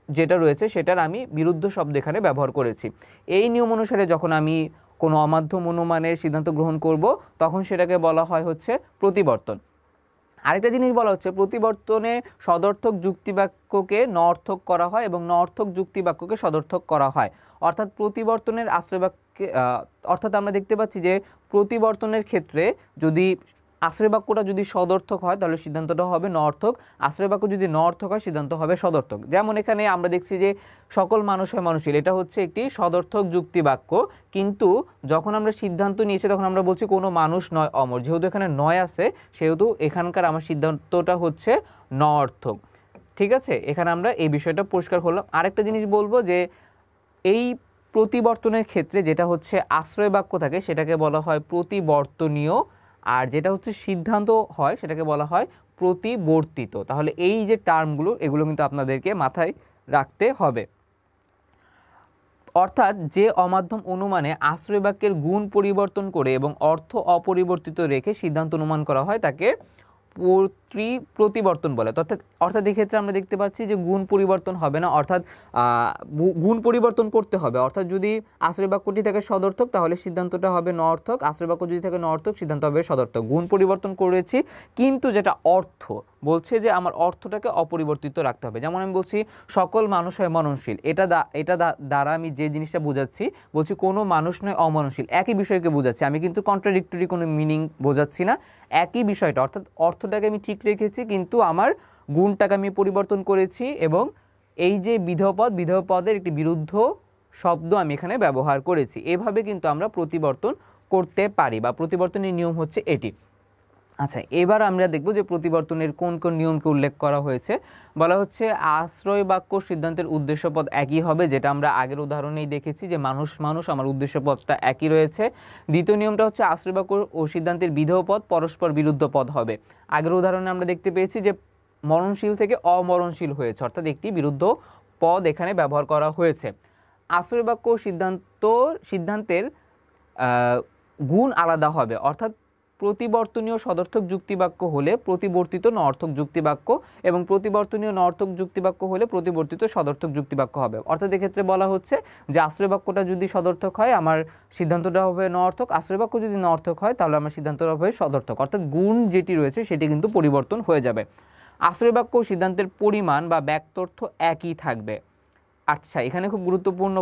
যেটা রয়েছে সেটার আমি বিরুদ্ধ শব্দ এখানে ব্যবহার করেছি। এই নিয়ম অনুসারে যখন আমি কোনো অমাধ্যম অনুমানের সিদ্ধান্ত গ্রহণ করব তখন সেটাকে বলা হয় হচ্ছে প্রতিবর্তন। আরেকটা জিনিস বলা হচ্ছে প্রতিবর্তনে সদর্থক যুক্তিবাক্যকে নঅর্থক করা হয় এবং নঅর্থক যুক্তিবাক্যকে সদর্থক করা হয়। অর্থাৎ প্রতিবর্তনের আশ্রয় বাক্যে অর্থাৎ আমরা দেখতে পাচ্ছি যে প্রতিবর্তনের ক্ষেত্রে যদি আশ্রয় বাক্যটা যদি সদর্থক হয় তাহলে সিদ্ধান্তটা হবে নঅর্থক, আশ্রয় বাক্য যদি নঅর্থক হয় সিদ্ধান্ত হবে সদর্থক। যেমন এখানে আমরা দেখছি যে সকল মানুষ হয় মরণশীল, এটা হচ্ছে একটি সদর্থক যুক্তি বাক্য, কিন্তু যখন আমরা সিদ্ধান্ত নিয়েছি তখন আমরা বলছি কোনো মানুষ নয় অমর, যেহেতু এখানে নয় আছে সেহেতু এখানকার আমার সিদ্ধান্তটা হচ্ছে নঅর্থক। ঠিক আছে, এখানে আমরা এই বিষয়টা পরিষ্কার করলাম। আরেকটা জিনিস বলবো যে এই প্রতিবর্তনের ক্ষেত্রে যেটা হচ্ছে আশ্রয় বাক্য থাকে সেটাকে বলা হয় প্রতিবর্তনীয়, আর যেটা হচ্ছে সিদ্ধান্ত হয় সেটাকে বলা হয় প্রতিবর্তিত। তাহলে এই যে টার্মগুলো এগুলো কিন্তু আপনাদেরকে মাথায় রাখতে হবে। অর্থাৎ যে অমাধ্যম অনুমানে আশ্রয় বাক্যের গুণ পরিবর্তন করে এবং অর্থ অপরিবর্তিত রেখে সিদ্ধান্ত অনুমান করা হয় তাকে প্রতিবর্তন বলে। অর্থাৎ এক্ষেত্রে আমরা দেখতে পাচ্ছি যে গুণ পরিবর্তন হবে না, অর্থাৎ গুণ পরিবর্তন করতে হবে। অর্থাৎ যদি আশ্রয় বাক্যটি থাকে সদর্থক তাহলে সিদ্ধান্তটা হবে নঅর্থক, আশ্রয় বাক্য যদি থাকে নঅর্থক সিদ্ধান্ত হবে সদর্থক। গুণ পরিবর্তন করেছি কিন্তু যেটা অর্থ বলছে যে আমার অর্থটাকে অপরিবর্তিত রাখতে হবে। যেমন আমি বলছি সকল মানুষ হয় মরণশীল, এটা দ্বারা আমি যে জিনিসটা বোঝাচ্ছি বলছি কোনো মানুষ নয় অমরণশীল, একই বিষয়কে বোঝাচ্ছি, আমি কিন্তু কন্ট্রাডিক্টরি কোনো মিনিং বোঝাচ্ছি না, একই বিষয়টা। অর্থাৎ অর্থটাকে আমি ঠিক রেখেছি কিন্তু আমার গুণটাকে আমি পরিবর্তন করেছি এবং এই যে বিধেয় পদের একটি বিরুদ্ধ শব্দ আমি এখানে ব্যবহার করেছি। এভাবে কিন্তু আমরা প্রতিবর্তন করতে পারি বা প্রতিবর্তনের নিয়ম হচ্ছে এটি। আচ্ছা, এবার আমরা দেখব যে প্রতিবর্তনের কোন কোন নিয়মকে উল্লেখ করা হয়েছে। বলা হচ্ছে আশ্রয় বাক্য সিদ্ধান্তের উদ্দেশ্য পদ একই হবে, যেটা আমরা আগের উদাহরণেই দেখেছি যে মানুষ মানুষ আমার উদ্দেশ্য পদটা একই রয়েছে। দ্বিতীয় নিয়মটা হচ্ছে আশ্রয় বাক্য ও সিদ্ধান্তের বিধেয় পদ পরস্পর বিরুদ্ধ পদ হবে। আগের উদাহরণে আমরা দেখতে পেয়েছি যে মরণশীল থেকে অমরণশীল হয়েছে, অর্থাৎ একটি বিরুদ্ধ পদ এখানে ব্যবহার করা হয়েছে। আশ্রয় বাক্য সিদ্ধান্তের গুণ আলাদা হবে, অর্থাৎ প্রতিবর্তনীয় সদর্থক যুক্তিবাক্য হলে প্রতিবর্তিত নঅর্থক যুক্তিবাক্য এবং প্রতিবর্তনীয় নঅর্থক যুক্তিবাক্য হলে প্রতিবর্তিত সদর্থক যুক্তিবাক্য হবে। অর্থাৎ এক্ষেত্রে বলা হচ্ছে যে আশ্রয় বাক্যটা যদি সদর্থক হয় আমার সিদ্ধান্তটা হবে নঅর্থক, আশ্রয় বাক্য যদি নঅর্থক হয় তাহলে আমার সিদ্ধান্তটা হবে সদর্থক, অর্থাৎ গুণ যেটি রয়েছে সেটি কিন্তু পরিবর্তন হয়ে যাবে। আশ্রয় বাক্য সিদ্ধান্তের পরিমাণ বা ব্যক্তার্থ একই থাকবে। আচ্ছা, এখানে খুব গুরুত্বপূর্ণ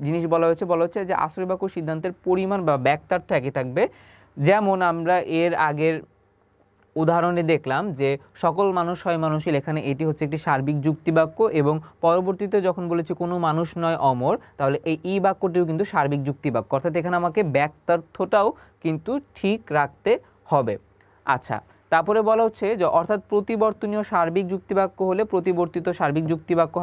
জিনিস বলা হচ্ছে যে আশ্রয় বাক্য সিদ্ধান্তের পরিমাণ বা ব্যক্তার্থ একই থাকবে। যেমন আমরা এর আগের উদাহরণে দেখলাম যে সকল মানুষ হয় মানুষশীল, এখানে এটি হচ্ছে একটি সার্বিক যুক্তিবাক্য, এবং পরবর্তীতে যখন বলেছি কোনো মানুষ নয় অমর, তাহলে এই ই বাক্যটিও কিন্তু সার্বিক যুক্তিবাক্য, অর্থাৎ এখানে আমাকে ব্যক্তার্থটাও কিন্তু ঠিক রাখতে হবে। আচ্ছা, তারপরে বলা হচ্ছে যে অর্থাৎ প্রতিবর্তনীয় সার্বিক যুক্তিবাক্য হলে প্রতিবর্তিত সার্বিক যুক্তিবাক্য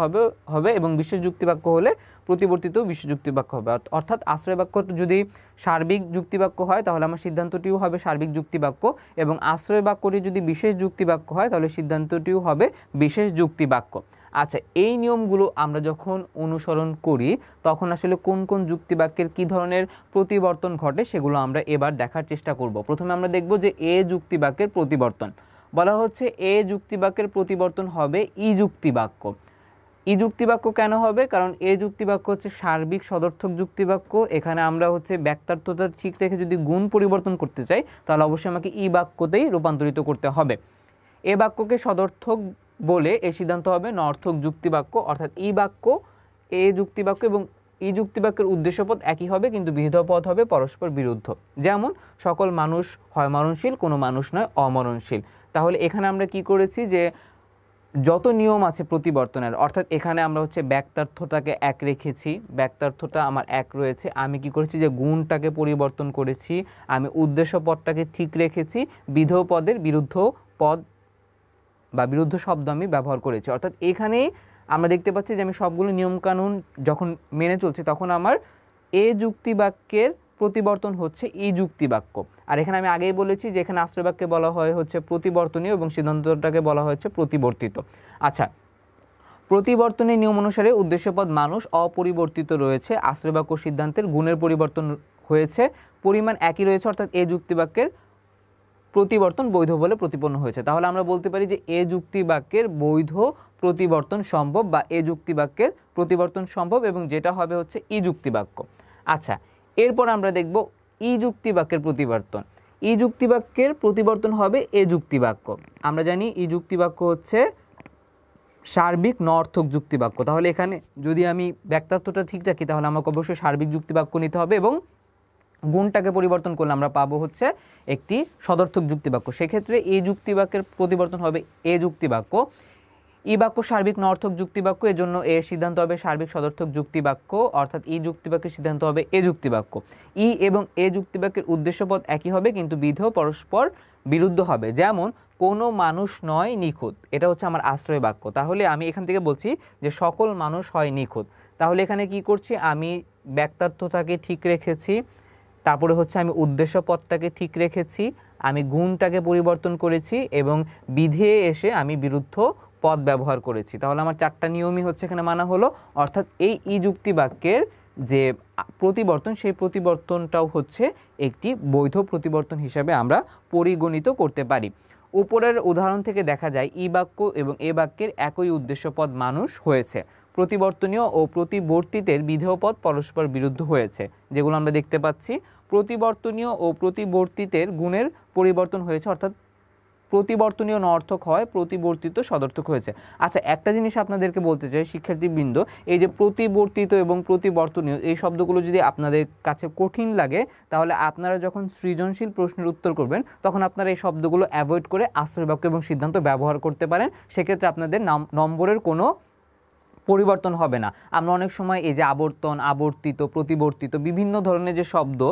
হবে এবং বিশেষ যুক্তিবাক্য হলে প্রতিবর্তিত বিশেষ যুক্তিবাক্য হবে। অর্থাৎ আশ্রয় বাক্য যদি সার্বিক যুক্তিবাক্য হয় তাহলে আমার সিদ্ধান্তটিও হবে সার্বিক যুক্তিবাক্য, এবং আশ্রয় বাক্যটি যদি বিশেষ যুক্তিবাক্য হয় তাহলে সিদ্ধান্তটিও হবে বিশেষ যুক্তিবাক্য। আচ্ছা, এই নিয়মগুলো আমরা যখন অনুসরণ করি তখন আসলে কোন কোন যুক্তিবাক্যের কী ধরনের প্রতিবর্তন ঘটে সেগুলো আমরা এবার দেখার চেষ্টা করব। প্রথমে আমরা দেখব যে এ যুক্তিবাক্যের প্রতিবর্তন। বলা হচ্ছে এ যুক্তিবাক্যের প্রতিবর্তন হবে ই যুক্তিবাক্য। ই যুক্তিবাক্য কেন হবে? কারণ এ যুক্তিবাক্য হচ্ছে সার্বিক সদর্থক যুক্তিবাক্য। এখানে আমরা হচ্ছে ব্যক্তার্থতা ঠিক রেখে যদি গুণ পরিবর্তন করতে চাই তাহলে অবশ্যই আমাকে ই বাক্যতেই রূপান্তরিত করতে হবে। এ বাক্যকে সদর্থক বলে এ সিদ্ধান্ত হবে নর্থক যুক্তিবাক্য, অর্থাৎ ই বাক্য এ যুক্তিবাক্য এবং ই যুক্তিবাক্যের উদ্দেশ্যপদ একই হবে কিন্তু বিধেয় পদ হবে পরস্পর বিরুদ্ধ। যেমন সকল মানুষ হয় মরণশীল, কোনো মানুষ নয় অমরণশীল। তাহলে এখানে আমরা কি করেছি যে যত নিয়ম আছে প্রতিবর্তনের, অর্থাৎ এখানে আমরা হচ্ছে ব্যক্তার্থটাকে এক রেখেছি, ব্যক্তার্থটা আমার এক রয়েছে। আমি কি করেছি যে গুণটাকে পরিবর্তন করেছি, আমি উদ্দেশ্য পদটাকে ঠিক রেখেছি, বিধেয় পদের বিরুদ্ধ পদ বা বিরুদ্ধ শব্দ আমি ব্যবহার করেছি। অর্থাৎ এখানেই আমরা দেখতে পাচ্ছি যে আমি সবগুলো নিয়মকানুন যখন মেনে চলছি তখন আমার এ যুক্তিবাক্যের প্রতিবর্তন হচ্ছে ই যুক্তিবাক্য। আর এখানে আমি আগেই বলেছি যে এখানে আশ্রয় বাক্যে বলা হয় হচ্ছে প্রতিবর্তনীয় এবং সিদ্ধান্তটাকে বলা হচ্ছে প্রতিবর্তিত। আচ্ছা, প্রতিবর্তনের নিয়ম অনুসারে উদ্দেশ্যপদ মানুষ অপরিবর্তিত রয়েছে, আশ্রয় বাক্য সিদ্ধান্তের গুণের পরিবর্তন হয়েছে, পরিমাণ একই রয়েছে, অর্থাৎ এ যুক্তিবাক্যের প্রতিবর্তন বৈধ বলে প্রতিপন্ন হয়েছে। তাহলে আমরা বলতে পারি যে এ যুক্তিবাক্যের বৈধ প্রতিবর্তন সম্ভব বা এ যুক্তিবাক্যের প্রতিবর্তন সম্ভব, এবং যেটা হবে হচ্ছে ই যুক্তিবাক্য। আচ্ছা, এরপর আমরা দেখব ই যুক্তিবাক্যের প্রতিবর্তন। ই যুক্তিবাক্যের প্রতিবর্তন হবে এ যুক্তিবাক্য। আমরা জানি ই যুক্তিবাক্য হচ্ছে সার্বিক নর্থক যুক্তিবাক্য। তাহলে এখানে যদি আমি ব্যক্তার্থটা ঠিক রাখি তাহলে আমাকে অবশ্যই সার্বিক যুক্তিবাক্য নিতে হবে, এবং গুণটাকে পরিবর্তন করলে আমরা পাবো হচ্ছে একটি সদর্থক যুক্তিবাক্য। সেক্ষেত্রে এই যুক্তিবাক্যের প্রতিবর্তন হবে এ যুক্তিবাক্য। ই বাক্য সার্বিক নর্থক যুক্তিবাক্য, এজন্য এ সিদ্ধান্ত হবে সার্বিক সদর্থক যুক্তিবাক্য, অর্থাৎ ই যুক্তিবাক্যের সিদ্ধান্ত হবে এ যুক্তিবাক্য। ই এবং এ যুক্তিবাক্যের উদ্দেশ্যপদ একই হবে কিন্তু বিধেয় পরস্পর বিরুদ্ধ হবে। যেমন কোনো মানুষ নয় নিখুঁত, এটা হচ্ছে আমার আশ্রয় বাক্য। তাহলে আমি এখান থেকে বলছি যে সকল মানুষ হয় নিখুঁত। তাহলে এখানে কি করছি, আমি ব্যক্তার্থটাকে ঠিক রেখেছি, তারপরে হচ্ছে আমি উদ্দেশ্য পদটাকে ঠিক রেখেছি, আমি গুণটাকে পরিবর্তন করেছি এবং বিধেয়ে এসে আমি বিরুদ্ধ পদ ব্যবহার করেছি। তাহলে আমার চারটা নিয়মই হচ্ছে এখানে মানা হলো। অর্থাৎ এই ই যুক্তি বাক্যের যে প্রতিবর্তন সেই প্রতিবর্তনটাও হচ্ছে একটি বৈধ প্রতিবর্তন হিসাবে আমরা পরিগণিত করতে পারি। উপরের উদাহরণ থেকে দেখা যায় ই বাক্য এবং এ বাক্যের একই উদ্দেশ্য পদ মানুষ হয়েছে, প্রতিবর্তনীয় ও প্রতিবর্তিতের বিধেয় পদ পরস্পর বিরুদ্ধ হয়েছে, যেগুলো আমরা দেখতে পাচ্ছি। প্রতিবর্তনীয় ও প্রতিবর্তিতের গুণের পরিবর্তন হয়েছে, অর্থাৎ প্রতিবর্তনীয় নর্থক হয়, প্রতিবর্তিত সদর্থক হয়েছে। আচ্ছা, একটা জিনিস আপনাদেরকে বলতে চাই শিক্ষার্থীবৃন্দ, এই যে প্রতিবর্তিত এবং প্রতিবর্তনীয় এই শব্দগুলো যদি আপনাদের কাছে কঠিন লাগে তাহলে আপনারা যখন সৃজনশীল প্রশ্নের উত্তর করবেন তখন আপনারা এই শব্দগুলো অ্যাভয়েড করে আশ্রয় বাক্য এবং সিদ্ধান্ত ব্যবহার করতে পারেন। সেক্ষেত্রে আপনাদের নম্বরের কোনো পরিবর্তন হবে না। আমরা অনেক সময় এই যে আবর্তন, আবর্তিত, প্রতিবর্তিত বিভিন্ন ধরনের যে শব্দ,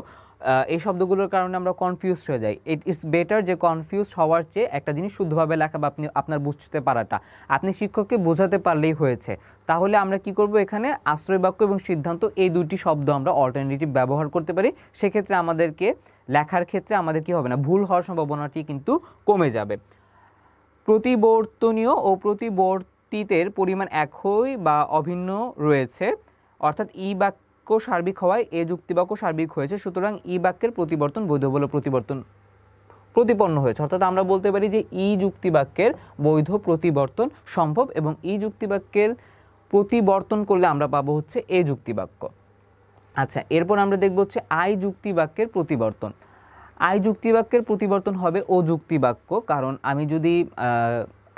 এই শব্দগুলোর কারণে আমরা কনফিউজড হয়ে যাই। ইটস বেটার যে কনফিউজড হওয়ার চেয়ে একটা জিনিস শুদ্ধভাবে লেখা বা আপনার বুঝতে পারাটা, আপনি শিক্ষককে বোঝাতে পারলেই হয়েছে। তাহলে আমরা কি করব, এখানে আশ্রয় বাক্য এবং সিদ্ধান্ত এই দুইটি শব্দ আমরা অল্টারনেটিভ ব্যবহার করতে পারি। সেক্ষেত্রে আমাদেরকে লেখার ক্ষেত্রে আমাদের কি হবে না, ভুল হওয়ার সম্ভাবনাটি কিন্তু কমে যাবে। প্রতিবর্তনীয় ও প্রতিবর্তিতের পরিমাণ একই বা অভিন্ন রয়েছে, অর্থাৎ ই বাক্য সার্বিক হওয়ায় এ যুক্তিবাক্য সার্বিক হয়েছে, সুতরাং ই বাক্যের প্রতিবর্তন বৈধ বলে প্রতিপন্ন হয়েছে। অর্থাৎ আমরা বলতে পারি যে ই যুক্তিবাক্যের বৈধ প্রতিবর্তন সম্ভব এবং ই যুক্তিবাক্যের প্রতিবর্তন করলে আমরা পাবো হচ্ছে এ যুক্তিবাক্য। আচ্ছা, এরপর আমরা দেখব হচ্ছে আই যুক্তিবাক্যের প্রতিবর্তন। আই যুক্তিবাক্যের প্রতিবর্তন হবে ও যুক্তিবাক্য, কারণ আমি যদি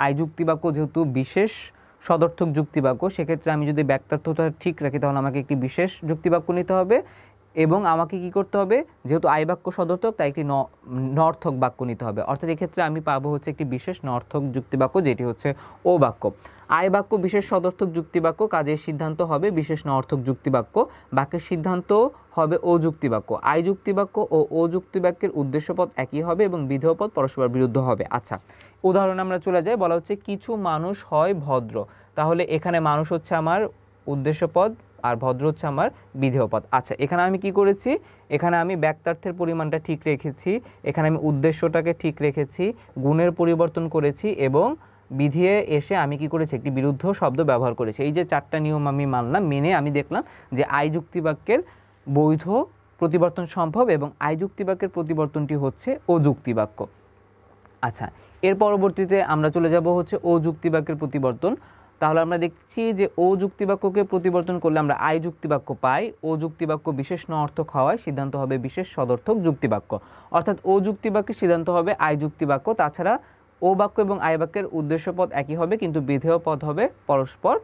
আই যুক্তিবাক্য যেহেতু বিশেষ সদর্থক যুক্তিবাক্য, সেক্ষেত্রে আমি যদি ব্যক্তার্থতা ঠিক রাখি তাহলে আমাকে একটি বিশেষ যুক্তিবাক্য নিতে হবে এবং আমাকে কি করতে হবে, যেহেতু আই বাক্য সদর্থক তাই একটি নর্থক বাক্য নিতে হবে। অর্থাৎ এক্ষেত্রে আমি পাবো হচ্ছে একটি বিশেষ নর্থক যুক্তিবাক্য, যেটি হচ্ছে ও বাক্য। আই বাক্য বিশেষ সদর্থক যুক্তিবাক্য, কাজের সিদ্ধান্ত হবে বিশেষ নর্থক যুক্তিবাক্য, বাক্যের সিদ্ধান্ত হবে ও যুক্তিবাক্য। আই যুক্তিবাক্য ও ও যুক্তিবাক্যের উদ্দেশ্যপদ একই হবে এবং বিধেয় পদ পরস্পর বিরুদ্ধ হবে। আচ্ছা, উদাহরণ আমরা চলে যাই। বলা হচ্ছে কিছু মানুষ হয় ভদ্র, তাহলে এখানে মানুষ হচ্ছে আমার উদ্দেশ্যপদ আর ভদ্র হচ্ছে আমার বিধেয় পদ। আচ্ছা, এখানে আমি কি করেছি, এখানে আমি ব্যক্তার্থের পরিমাণটা ঠিক রেখেছি, এখানে আমি উদ্দেশ্যটাকে ঠিক রেখেছি, গুণের পরিবর্তন করেছি এবং বিধিয়ে এসে আমি কি করেছি, একটি বিরুদ্ধ শব্দ ব্যবহার করেছি। এই যে 4টা নিয়ম আমি মানলাম, মেনে আমি দেখলাম যে আই যুক্তিবাক্যের বৈধ প্রতিবর্তন সম্ভব এবং আই যুক্তিবাক্যের প্রতিবর্তনটি হচ্ছে ও যুক্তিবাক্য। আচ্ছা, এর পরবর্তীতে আমরা চলে যাব হচ্ছে ও যুক্তিবাক্যের প্রতিবর্তন। তাহলে আমরা দেখছি যে ও যুক্তিবাক্যকে প্রতিবর্তন করলে আমরা আই যুক্তিবাক্য পাই। ও যুক্তিবাক্য বিশেষ নঅর্থক হওয়ায় সিদ্ধান্ত হবে বিশেষ সদর্থক যুক্তিবাক্য। অর্থাৎ ও যুক্তিবাক্যের সিদ্ধান্ত হবে আই যুক্তিবাক্য। তাছাড়া ও বাক্য এবং আই বাক্যের উদ্দেশ্যপদ একই হবে, কিন্তু বিধেয় পদ হবে পরস্পর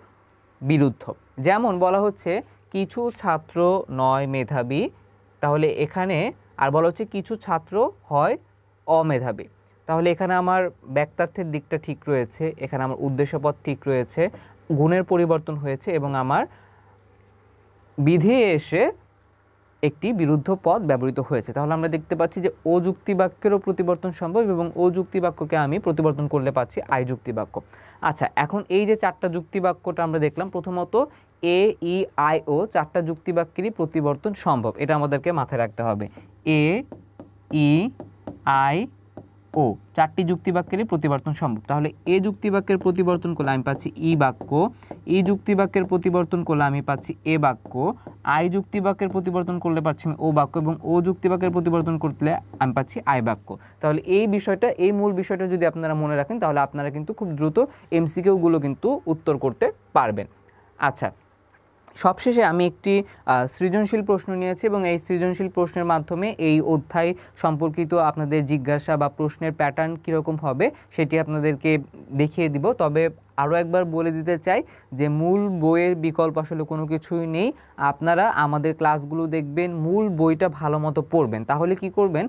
বিরুদ্ধ। যেমন বলা হচ্ছে কিছু ছাত্র নয় মেধাবী, তাহলে এখানে আর বলা হচ্ছে কিছু ছাত্র হয় অমেধাবী। তাহলে এখানে আমার ব্যক্তার্থের দিকটা ঠিক রয়েছে, এখানে আমার উদ্দেশ্যপদ ঠিক রয়েছে, গুণের পরিবর্তন হয়েছে এবং আমার বিধি এসে একটি বিরুদ্ধ পদ ব্যবহৃত হয়েছে। তাহলে আমরা দেখতে পাচ্ছি যে ও যুক্তিবাক্যেরও প্রতিবর্তন সম্ভব এবং ও যুক্তিবাক্যকে আমি প্রতিবর্তন করলে পাচ্ছি আই যুক্তিবাক্য। আচ্ছা, এখন এই যে 4টা যুক্তিবাক্যটা আমরা দেখলাম, প্রথমত এ ই আই ও 4টা যুক্তিবাক্যেরই প্রতিবর্তন সম্ভব, এটা আমাদেরকে মাথায় রাখতে হবে। এ ই আই ও 4টি যুক্তিবাক্যেরই প্রতিবর্তন সম্ভব। তাহলে এ যুক্তিবাক্যের প্রতিবর্তন করলে আমি পাচ্ছি ই বাক্য, ই যুক্তিবাক্যের প্রতিবর্তন করলে আমি পাচ্ছি এ বাক্য, আই যুক্তিবাক্যের প্রতিবর্তন করলে পাচ্ছি আমি ও বাক্য এবং ও যুক্তিবাক্যের প্রতিবর্তন করলে আমি পাচ্ছি আই বাক্য। তাহলে এই বিষয়টা, এই মূল বিষয়টা যদি আপনারা মনে রাখেন তাহলে আপনারা কিন্তু খুব দ্রুত এমসিকিউগুলো কিন্তু উত্তর করতে পারবেন। আচ্ছা, সবশেষে আমি একটি সৃজনশীল প্রশ্ন নিয়েছি এবং এই সৃজনশীল প্রশ্নের মাধ্যমে এই অধ্যায় সম্পর্কিত আপনাদের জিজ্ঞাসা বা প্রশ্নের প্যাটার্ন কীরকম হবে সেটি আপনাদেরকে দেখিয়ে দিব। তবে আরও একবার বলে দিতে চাই যে মূল বইয়ের বিকল্প আসলে কোনো কিছুই নেই। আপনারা আমাদের ক্লাসগুলো দেখবেন, মূল বইটা ভালো মতো পড়বেন। তাহলে কি করবেন,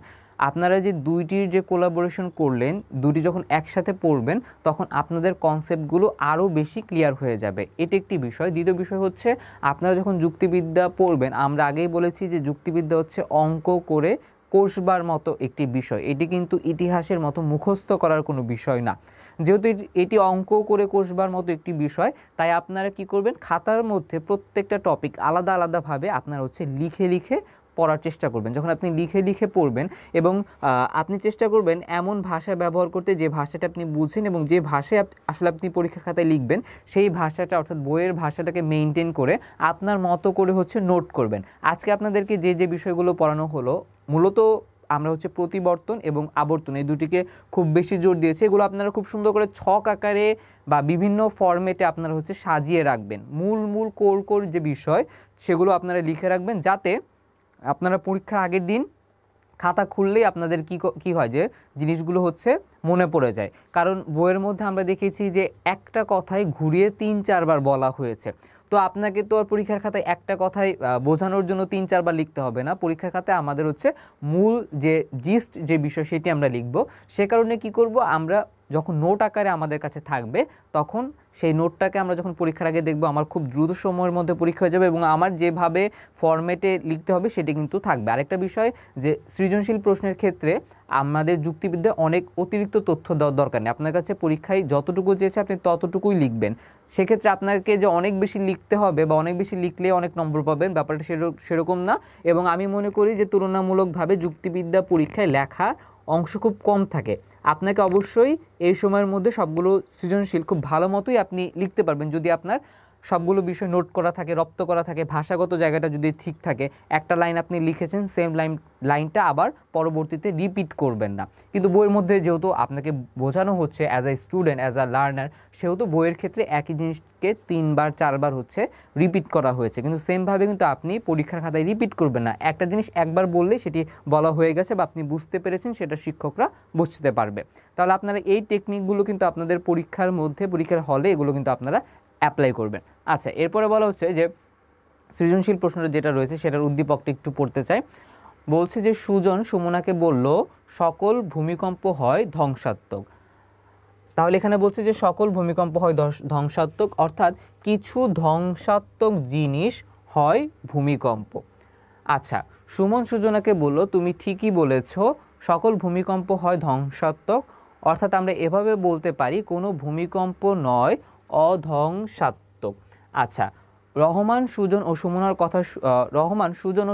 আপনারা যে দুইটির যে কোলাবোরেশন করলেন, দুটি যখন একসাথে পড়বেন তখন আপনাদের কনসেপ্টগুলো আরও বেশি ক্লিয়ার হয়ে যাবে, এটি একটি বিষয়। দ্বিতীয় বিষয় হচ্ছে আপনারা যখন যুক্তিবিদ্যা পড়বেন, আমরা আগেই বলেছি যে যুক্তিবিদ্যা হচ্ছে অঙ্ক করে কষবার মতো একটি বিষয়, এটি কিন্তু ইতিহাসের মতো মুখস্থ করার কোনো বিষয় না। যেহেতু এটি অঙ্ক করে কষবার মতো একটি বিষয়, তাই আপনারা কি করবেন, খাতার মধ্যে প্রত্যেকটা টপিক আলাদা আলাদাভাবে আপনারা হচ্ছে লিখে লিখে পড়ার চেষ্টা করবেন। যখন আপনি লিখে লিখে পড়বেন এবং আপনি চেষ্টা করবেন এমন ভাষা ব্যবহার করতে যে ভাষাটা আপনি বুঝেন এবং যে ভাষায় আসলে আপনি পরীক্ষার খাতায় লিখবেন সেই ভাষাটা, অর্থাৎ বইয়ের ভাষাটাকে মেনটেন করে আপনার মতো করে হচ্ছে নোট করবেন। আজকে আপনাদেরকে যে যে বিষয়গুলো পড়ানো হলো, মূলত আমরা হচ্ছে প্রতিবর্তন এবং আবর্তন এই দুটিকে খুব বেশি জোর দিয়েছি। এগুলো আপনারা খুব সুন্দর করে ছক আকারে বা বিভিন্ন ফরম্যাটে আপনারা হচ্ছে সাজিয়ে রাখবেন। মূল মূল কোর যে বিষয় সেগুলো আপনারা লিখে রাখবেন, যাতে আপনারা পরীক্ষার আগের দিন খাতা খুললেই আপনাদের কি হয় যে জিনিসগুলো হচ্ছে মনে পড়ে যায়। কারণ বইয়ের মধ্যে আমরা দেখেছি যে একটা কথাই ঘুরিয়ে 3-4 বার বলা হয়েছে। তো আপনাকে তো আর পরীক্ষার খাতায় একটা কথাই বোঝানোর জন্য 3-4 বার লিখতে হবে না। পরীক্ষার খাতায় আমাদের হচ্ছে মূল যে জিস্ট যে বিষয় সেটি আমরা লিখব। সে কারণে কি করব, আমরা যখন নোট আকারে আমাদের কাছে থাকবে তখন সেই নোটটাকে আমরা যখন পরীক্ষার আগে দেখব আমার খুব দ্রুত সময়ের মধ্যে পরীক্ষা হয়ে যাবে এবং আমার যেভাবে ফরম্যাটে লিখতে হবে সেটি কিন্তু থাকবে। আরেকটা বিষয় যে সৃজনশীল প্রশ্নের ক্ষেত্রে আমাদের যুক্তিবিদ্যায় অনেক অতিরিক্ত তথ্য দেওয়ার দরকার নেই। আপনার কাছে পরীক্ষায় যতটুকু চেয়েছে আপনি ততটুকুই লিখবেন। সেক্ষেত্রে আপনাকে যে অনেক বেশি লিখতে হবে বা অনেক বেশি লিখলে অনেক নম্বর পাবেন, ব্যাপারটা সেরকম না। এবং আমি মনে করি যে তুলনামূলকভাবে যুক্তিবিদ্যা পরীক্ষায় লেখা অংশ খুব কম থাকে। আপনাকে অবশ্যই এই সময়ের মধ্যে সবগুলো সৃজনশীল খুব ভালো মতোই আপনি লিখতে পারবেন যদি আপনার সবগুলো বিষয় নোট করা থাকে, রপ্ত করা থাকে, ভাষাগত জায়গাটা যদি ঠিক থাকে। একটা লাইন আপনি লিখেছেন, সেম লাইনটা আবার পরবর্তীতে রিপিট করবেন না। কিন্তু বইয়ের মধ্যে যেহেতু আপনাকে বোঝানো হচ্ছে as a student, as a learner, সেহেতু বইয়ের ক্ষেত্রে একই জিনিসকে 3-4 হচ্ছে রিপিট করা হয়েছে। কিন্তু সেমভাবে কিন্তু আপনি পরীক্ষার খাতায় রিপিট করবেন না। একটা জিনিস একবার বললে সেটি বলা হয়ে গেছে বা আপনি বুঝতে পেরেছেন, সেটা শিক্ষকরা বুঝতে পারবে। তাহলে আপনারা এই টেকনিকগুলো কিন্তু আপনাদের পরীক্ষার মধ্যে, পরীক্ষার হলে এগুলো কিন্তু আপনারা অ্যাপ্লাই করবেন। আচ্ছা, এরপরে বলা হচ্ছে যে সৃজনশীল প্রশ্নটা যেটা রয়েছে সেটার উদ্দীপকটা একটু পড়তে চাই। বলছে যে সুজন সুমনাকে বলল সকল ভূমিকম্প হয় ধ্বংসাত্মক। তাহলে এখানে বলছে যে সকল ভূমিকম্প হয় ধ্বংসাত্মক, অর্থাৎ কিছু ধ্বংসাত্মক জিনিস হয় ভূমিকম্প। আচ্ছা, সুমন সুজনাকে বলল তুমি ঠিকই বলেছ, সকল ভূমিকম্প হয় ধ্বংসাত্মক, অর্থাৎ আমরা এভাবে বলতে পারি কোনো ভূমিকম্প নয় অধ্বংসাত্মক। আচ্ছা, রহমান সুজন ও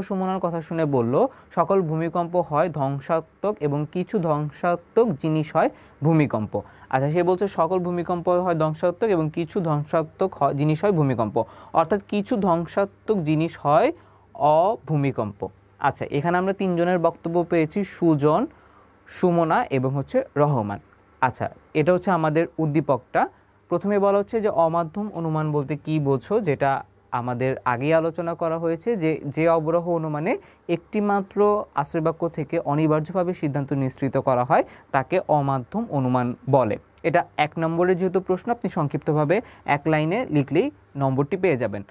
সুমনার কথা শুনে বলল সকল ভূমিকম্প হয় ধ্বংসাত্মক এবং কিছু ধ্বংসাত্মক জিনিস হয় ভূমিকম্প। আচ্ছা, সে বলছে সকল ভূমিকম্প হয় ধ্বংসাত্মক এবং কিছু ধ্বংসাত্মক জিনিস হয় ভূমিকম্প, অর্থাৎ কিছু ধ্বংসাত্মক জিনিস হয় অভূমিকম্প। আচ্ছা, এখানে আমরা তিনজনের বক্তব্য পেয়েছি, সুজন, সুমনা এবং রহমান। আচ্ছা, এটা হচ্ছে আমাদের উদ্দীপকটা। প্রথমে বলা হচ্ছে যে অমাধ্যম অনুমান বলতে কি বোঝো, যেটা আমাদের আগেই আলোচনা করা হয়েছে যে অবরোহ অনুমানে একটি মাত্র আশ্রয়বাক্য থেকে অনিবার্যভাবে সিদ্ধান্ত নিশ্চিত করা হয় তাকে অমাধ্যম অনুমান বলে। এটা 1 নম্বরের যেহেতু প্রশ্ন, আপনি সংক্ষিপ্তভাবে 1 লাইনে লিখলেই নম্বরটি পেয়ে যাবেন।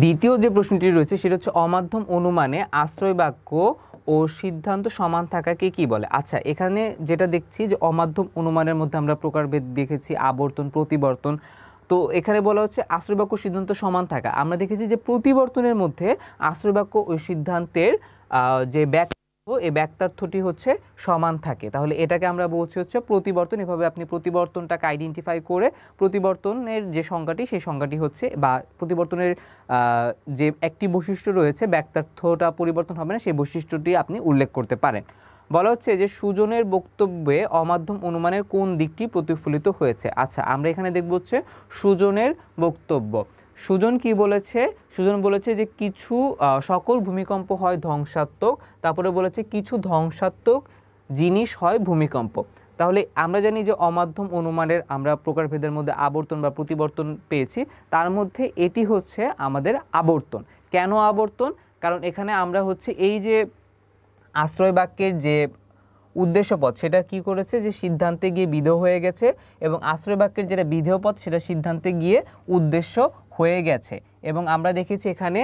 দ্বিতীয় যে প্রশ্নটি রয়েছে সেটা হচ্ছে অমাধ্যম অনুমানে আশ্রয়বাক্য ও সিদ্ধান্ত সমান থাকাকে কি বলে। আচ্ছা, এখানে যেটা দেখছি যে অমাধ্যম অনুমানের মধ্যে আমরা প্রকারভেদ দেখেছি, আবর্তন, প্রতিবর্তন। তো এখানে বলা হচ্ছে আশ্রয়বাক্য সিদ্ধান্ত সমান থাকা। আমরা দেখেছি যে প্রতিবর্তনের মধ্যে আশ্রয়বাক্য ও সিদ্ধান্তের যে এই ব্যাক্তার্থটি সমান থাকে। তাহলে এটাকে আমরা বলছি প্রতিবর্তন। এভাবে আপনি প্রতিবর্তনটাকে আইডেন্টিফাই করে প্রতিবর্তনের যে সংজ্ঞাটি সেই সংজ্ঞাটি বা প্রতিবর্তনের যে একটি বৈশিষ্ট্য রয়েছে, ব্যাক্তার্থটা পরিবর্তন হবে না, সেই বৈশিষ্ট্যটি আপনি উল্লেখ করতে পারেন। বলা হচ্ছে যে সুজনের বক্তব্যে অমাধ্যম অনুমানের কোন দিকটি প্রতিফলিত হয়েছে। আচ্ছা, আমরা এখানে দেখব সুজনের বক্তব্য। সুজন কি বলেছে? সুজন বলেছে যে কিছু সকল ভূমিকম্প হয় ধ্বংসাত্মক, তারপরে বলেছে কিছু ধ্বংসাত্মক জিনিস হয় ভূমিকম্প। তাহলে আমরা জানি যে অমাধ্যম অনুমানের আমরা প্রকারভেদের মধ্যে আবর্তন বা প্রতিবর্তন পেয়েছি, তার মধ্যে এটি আমাদের আবর্তন। কেন আবর্তন? কারণ এখানে আমরা এই যে আশ্রয় বাক্যের যে উদ্দেশ্যপদ সেটা কি করেছে, যে সিদ্ধান্তে গিয়ে বিধেয় হয়ে গেছে, এবং আশ্রয় বাক্যের যেটা বিধেয় পদ সেটা সিদ্ধান্তে গিয়ে উদ্দেশ্য হয়ে গেছে। এবং আমরা দেখেছি এখানে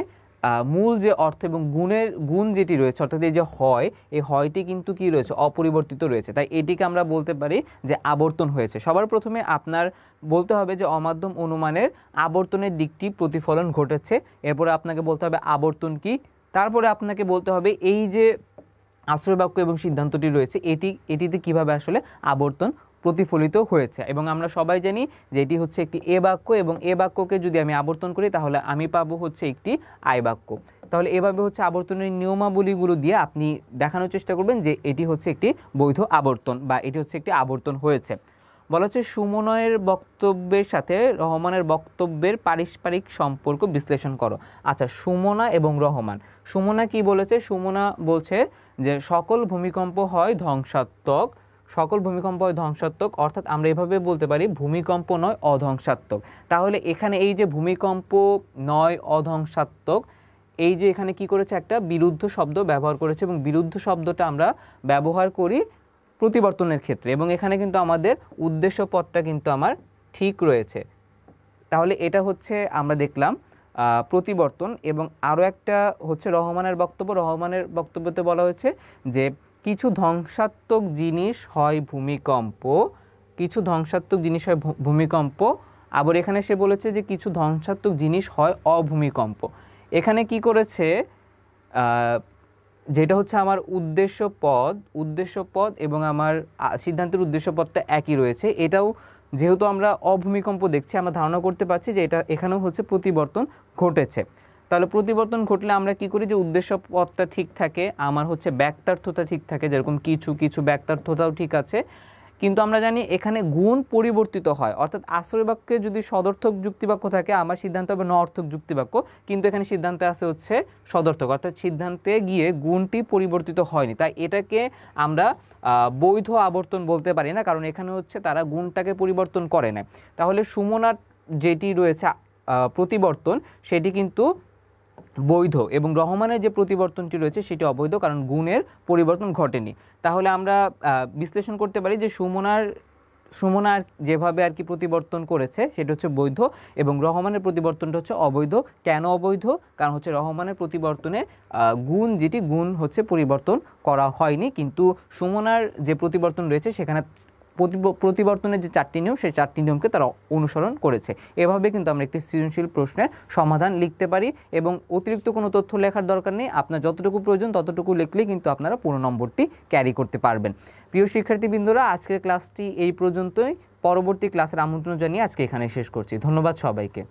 মূল যে অর্থ এবং গুণ যেটি রয়েছে, অর্থাৎ এই যে হয়, এই হয়টি কিন্তু কি রয়েছে, অপরিবর্তিত রয়েছে। তাই এটিকে আমরা বলতে পারি যে আবর্তন হয়েছে। সবার প্রথমে আপনার বলতে হবে যে অমাধ্যম অনুমানের আবর্তনের দিকটি প্রতিফলন ঘটেছে। এরপরে আপনাকে বলতে হবে আবর্তন কি, তারপরে আপনাকে বলতে হবে এই যে আশ্রয়বাক্য এবং সিদ্ধান্তটি রয়েছে এটিতে কিভাবে আবর্তন প্রতিফলিত হয়েছে। এবং আমরা সবাই জানি যে এটি একটি এ বাক্য, এবং এ বাক্যকে যদি আমি আবর্তন করি তাহলে আমি পাবো একটি আই বাক্য। তাহলে এভাবে আবর্তনের নিয়মাবলীগুলো দিয়ে আপনি দেখানোর চেষ্টা করবেন যে এটি একটি বৈধ আবর্তন বা এটি একটি আবর্তন হয়েছে। বলা হচ্ছে সুমনের বক্তব্যের সাথে রহমানের বক্তব্যের পারস্পরিক সম্পর্ক বিশ্লেষণ করো। আচ্ছা, সুমনা এবং রহমান, সুমনা কি বলেছে? সুমনা বলছে যে সকল ভূমিকম্প হয় ধ্বংসাত্মক, সকল ভূমিকম্প হয় ধ্বংসাত্মক, অর্থাৎ আমরা এভাবে বলতে পারি ভূমিকম্প নয় অধ্বংসাত্মক। তাহলে এখানে এই যে ভূমিকম্প নয় অধ্বংসাত্মক, এই যে এখানে কি করেছে, একটা বিরুদ্ধ শব্দ ব্যবহার করেছে, এবং বিরুদ্ধ শব্দটা আমরা ব্যবহার করি প্রতিবর্তনের ক্ষেত্রে, এবং এখানে কিন্তু আমাদের উদ্দেশ্য পদটা কিন্তু আমার ঠিক রয়েছে। তাহলে এটা আমরা দেখলাম প্রতিবর্তন। এবং আরও একটা রহমানের বক্তব্য। রহমানের বক্তব্যতে বলা হয়েছে যে কিছু ধ্বংসাত্মক জিনিস হয় ভূমিকম্প, কিছু ধ্বংসাত্মক জিনিস হয় ভূমিকম্প। আবার এখানে সে বলেছে যে কিছু ধ্বংসাত্মক জিনিস হয় অভূমিকম্প। এখানে কি করেছে, যেটা আমার উদ্দেশ্য পদ এবং আমার সিদ্ধান্তের উদ্দেশ্য পদটা একই রয়েছে। এটাও যেহেতু আমরা অভূমিকম্প দেখছি, আমরা ধারণা করতে পারছি যে এটা এখানেও প্রতিবর্তন ঘটেছে। তাহলে প্রতিবর্তন ঘটলে আমরা কি করি, যে উদ্দেশ্য পদটা ঠিক থাকে, আমার ব্যাক্তার্থতা ঠিক থাকে, যেরকম কিছু ব্যাক্তার্থতাও ঠিক আছে। কিন্তু আমরা জানি এখানে গুণ পরিবর্তিত হয়, অর্থাৎ আশ্রয় বাক্যে যদি সদর্থক যুক্তিবাক্য থাকে আমার সিদ্ধান্ত হবে নঅর্থক যুক্তিবাক্য, কিন্তু এখানে সিদ্ধান্তে আছে সদর্থক, অর্থাৎ সিদ্ধান্তে গিয়ে গুণটি পরিবর্তিত হয়নি। তাই এটাকে আমরা বৈধ আবর্তন বলতে পারি না, কারণ এখানে তারা গুণটাকে পরিবর্তন করে না। তাহলে সুমনার যেটি রয়েছে প্রতিবর্তন সেটি কিন্তু বৈধ, এবং রহমানের যে প্রতিবর্তনটি রয়েছে সেটি অবৈধ, কারণ গুণের পরিবর্তন ঘটেনি। তাহলে আমরা বিশ্লেষণ করতে পারি যে সুমনা যেভাবে আর কি প্রতিবর্তন করেছে সেটা হচ্ছে বৈধ, এবং রহমানের প্রতিবর্তনটা হচ্ছে অবৈধ। কেন অবৈধ? কারণ হচ্ছে রহমানের প্রতিবর্তনে গুণ যেটি গুণ হচ্ছে পরিবর্তন করা হয়নি, কিন্তু সুমনার যে প্রতিবর্তন রয়েছে সেখানে প্রতিবর্তনের যে 4টি নিয়ম সেই 4টি নিয়মকে তারা অনুসরণ করেছে। এভাবে কিন্তু আমরা একটি সৃজনশীল প্রশ্নের সমাধান লিখতে পারি, এবং অতিরিক্ত কোনো তথ্য লেখার দরকার নেই। আপনার যতটুকু প্রয়োজন ততটুকু লিখলেই কিন্তু আপনারা পুরো নম্বরটি ক্যারি করতে পারবেন। প্রিয় শিক্ষার্থীবৃন্দরা, আজকের ক্লাসটি এই পর্যন্তই। পরবর্তী ক্লাসের আমন্ত্রণ জানিয়ে আজকে এখানে শেষ করছি। ধন্যবাদ সবাইকে।